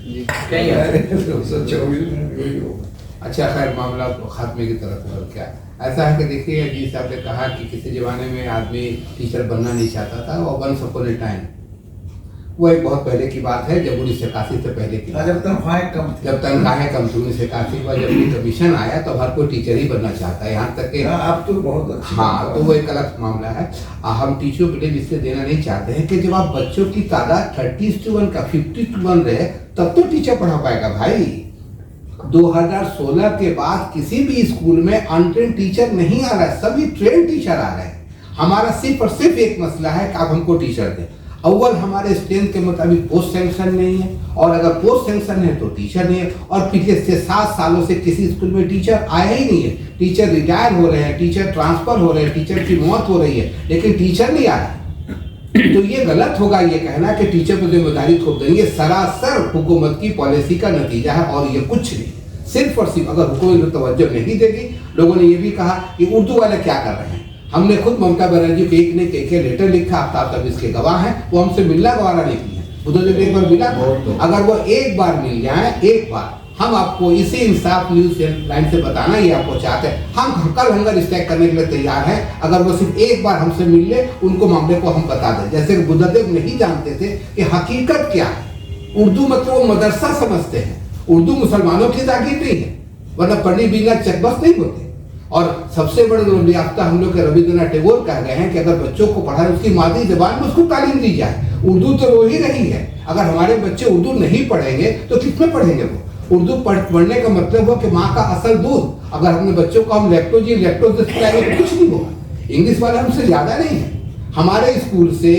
कहीं है। 224 में भी वही होगा। अच्छा, खैर मामला तो खात्मे की तरफ बढ़ गया। ऐसा है कि देखिए, जी साहब ने कहा कि किसी ज़माने में आदमी टीचर बनना नहीं चाहता था, और वंस अपॉन ए टाइम, वो एक बहुत पहले की बात है, जब 1981 से पहले की बात। जब तनख्वाहें कम थी, जब तनख्वाहें कम थी 1981 के बाद जब ये कमीशन आया तो हर कोई टीचर ही बनना चाहता है, यहाँ तक कि अब तो बहुत अच्छा। हाँ, तो वो एक अलग मामला है। हम टीचरों को इसलिए देना नहीं चाहते हैं कि जब आप बच्चों की तादाद 30:1 का 50:1 रहे तब तो टीचर पढ़ा पाएगा भाई। 2016 के बाद किसी भी स्कूल में अनट्रेन टीचर नहीं आ रहा है, सभी ट्रेन टीचर आ रहे हैं। हमारा सिर्फ और सिर्फ एक मसला है कि आप हमको टीचर दें। अव्वल हमारे स्ट्रेंथ के मुताबिक पोस्ट सेंक्शन नहीं है, और अगर पोस्ट सेंक्शन है तो टीचर नहीं है। और पिछले 7 सालों से किसी स्कूल में टीचर आया ही नहीं है। टीचर रिटायर हो रहे हैं, टीचर ट्रांसफर हो रहे हैं, टीचर की मौत हो रही है, लेकिन टीचर नहीं आ रहा। तो ये गलत होगा ये कहना कि टीचर पर जिम्मेदारी थोप देंगे। ये सरासर हुकूमत की पॉलिसी का नतीजा है और ये कुछ नहीं। सिर्फ और सिर्फ अगर हुकूमत तवज्जो नहीं देगी। लोगों ने ये भी कहा कि उर्दू वाले क्या कर रहे हैं। हमने खुद ममता बनर्जी को एक ने के लेटर लिखा, आप तब इसके गवाह हैं, वो हमसे मिलना गवारा नहीं किया। उधर जब एक बार मिला था, अगर वो एक बार मिल जाए, एक बार, हम आपको इसी इंसाफ न्यूज लाइन से बताना ही आपको चाहते हैं, हम कल हंगर स्ट्राइक करने के लिए तैयार हैं। अगर वो सिर्फ एक बार हमसे मिल ले, उनको मामले को हम बता दें। जैसे बुद्धदेव नहीं जानते थे कि हकीकत क्या है। उर्दू मतलब वो मदरसा समझते हैं, उर्दू मुसलमानों की जागीर नहीं है, वरना पढ़ी बिना चकबस नहीं होते। और सबसे बड़े याफ्ता हम लोग के रविंद्रनाथ टैगोर कह गए हैं कि अगर बच्चों को पढ़ाए उसकी मादरी जबान में उसको तालीम दी जाए। उर्दू तो रो ही रही है। अगर हमारे बच्चे उर्दू नहीं पढ़ेंगे तो किसमें पढ़ेंगे वो? उर्दू पढ़ने का मतलब हो कि माँ का असल दूध। अगर अपने बच्चों को हम लैक्टोज खिलाएंगे तो कुछ नहीं होगा। इंग्लिश वाले हमसे ज्यादा नहीं है। हमारे स्कूल से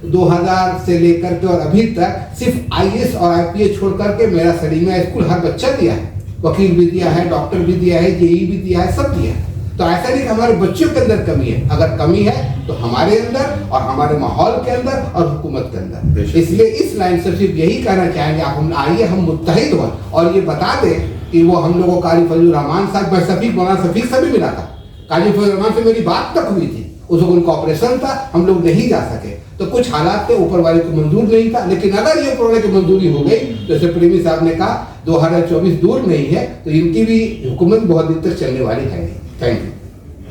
2000 से लेकर के और अभी तक सिर्फ IAS और IPS छोड़ करके मेरा सलीमा स्कूल हर बच्चा दिया है। वकील भी दिया है, डॉक्टर भी दिया है, JEE भी दिया है, सब दिया है। तो ऐसा नहीं कि हमारे बच्चों के अंदर कमी है। अगर कमी है तो हमारे अंदर और हमारे माहौल के अंदर और हुकूमत के अंदर। इसलिए इस लाइन से सिर्फ यही कहना चाहेंगे, आप हम आइए, हम मुत्तहिद हों और ये बता दें कि वो हम लोगों काली फजल रहमान साहब, मैं शफीक मौलाना शफीक से भी मिला था। काली फजल रहमान से मेरी बात तक हुई थी। उस वक्त उनका ऑपरेशन था, हम लोग नहीं जा सके, तो कुछ हालात थे, ऊपर वाले को मंजूर नहीं था। लेकिन अगर ये ऊपर वाले की मंजूरी हो गई, जैसे प्रेमी साहब ने कहा 2024 दूर नहीं है, तो इनकी भी हुकूमत बहुत दिन तक चलने वाली है। थैंक यू,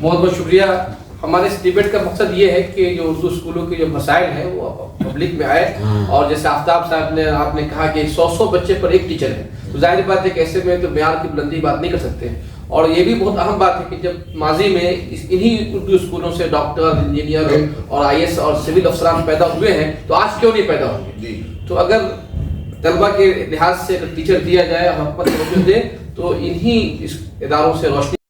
बहुत बहुत शुक्रिया। हमारे इस डिबेट का मकसद ये है कि जो उर्दू स्कूलों के जो मसाइल हैं वो पब्लिक में आए। और जैसे आफ्ताब साहब ने आपने कहा कि 100 बच्चे पर एक टीचर है, तो जाहिर बात है कि ऐसे में तो म्यार की बुलंदी बात नहीं कर सकते। और ये भी बहुत अहम बात है कि जब माजी में इन्हीं उर्दू स्कूलों से डॉक्टर, इंजीनियर और IAS और सिविल अफसरान पैदा हुए हैं, तो आज क्यों नहीं पैदा होंगे? तो अगर तलबा के लिहाज से टीचर दिया जाए और हुकूमत दे, तो इन्हीं इदारों से रोशनी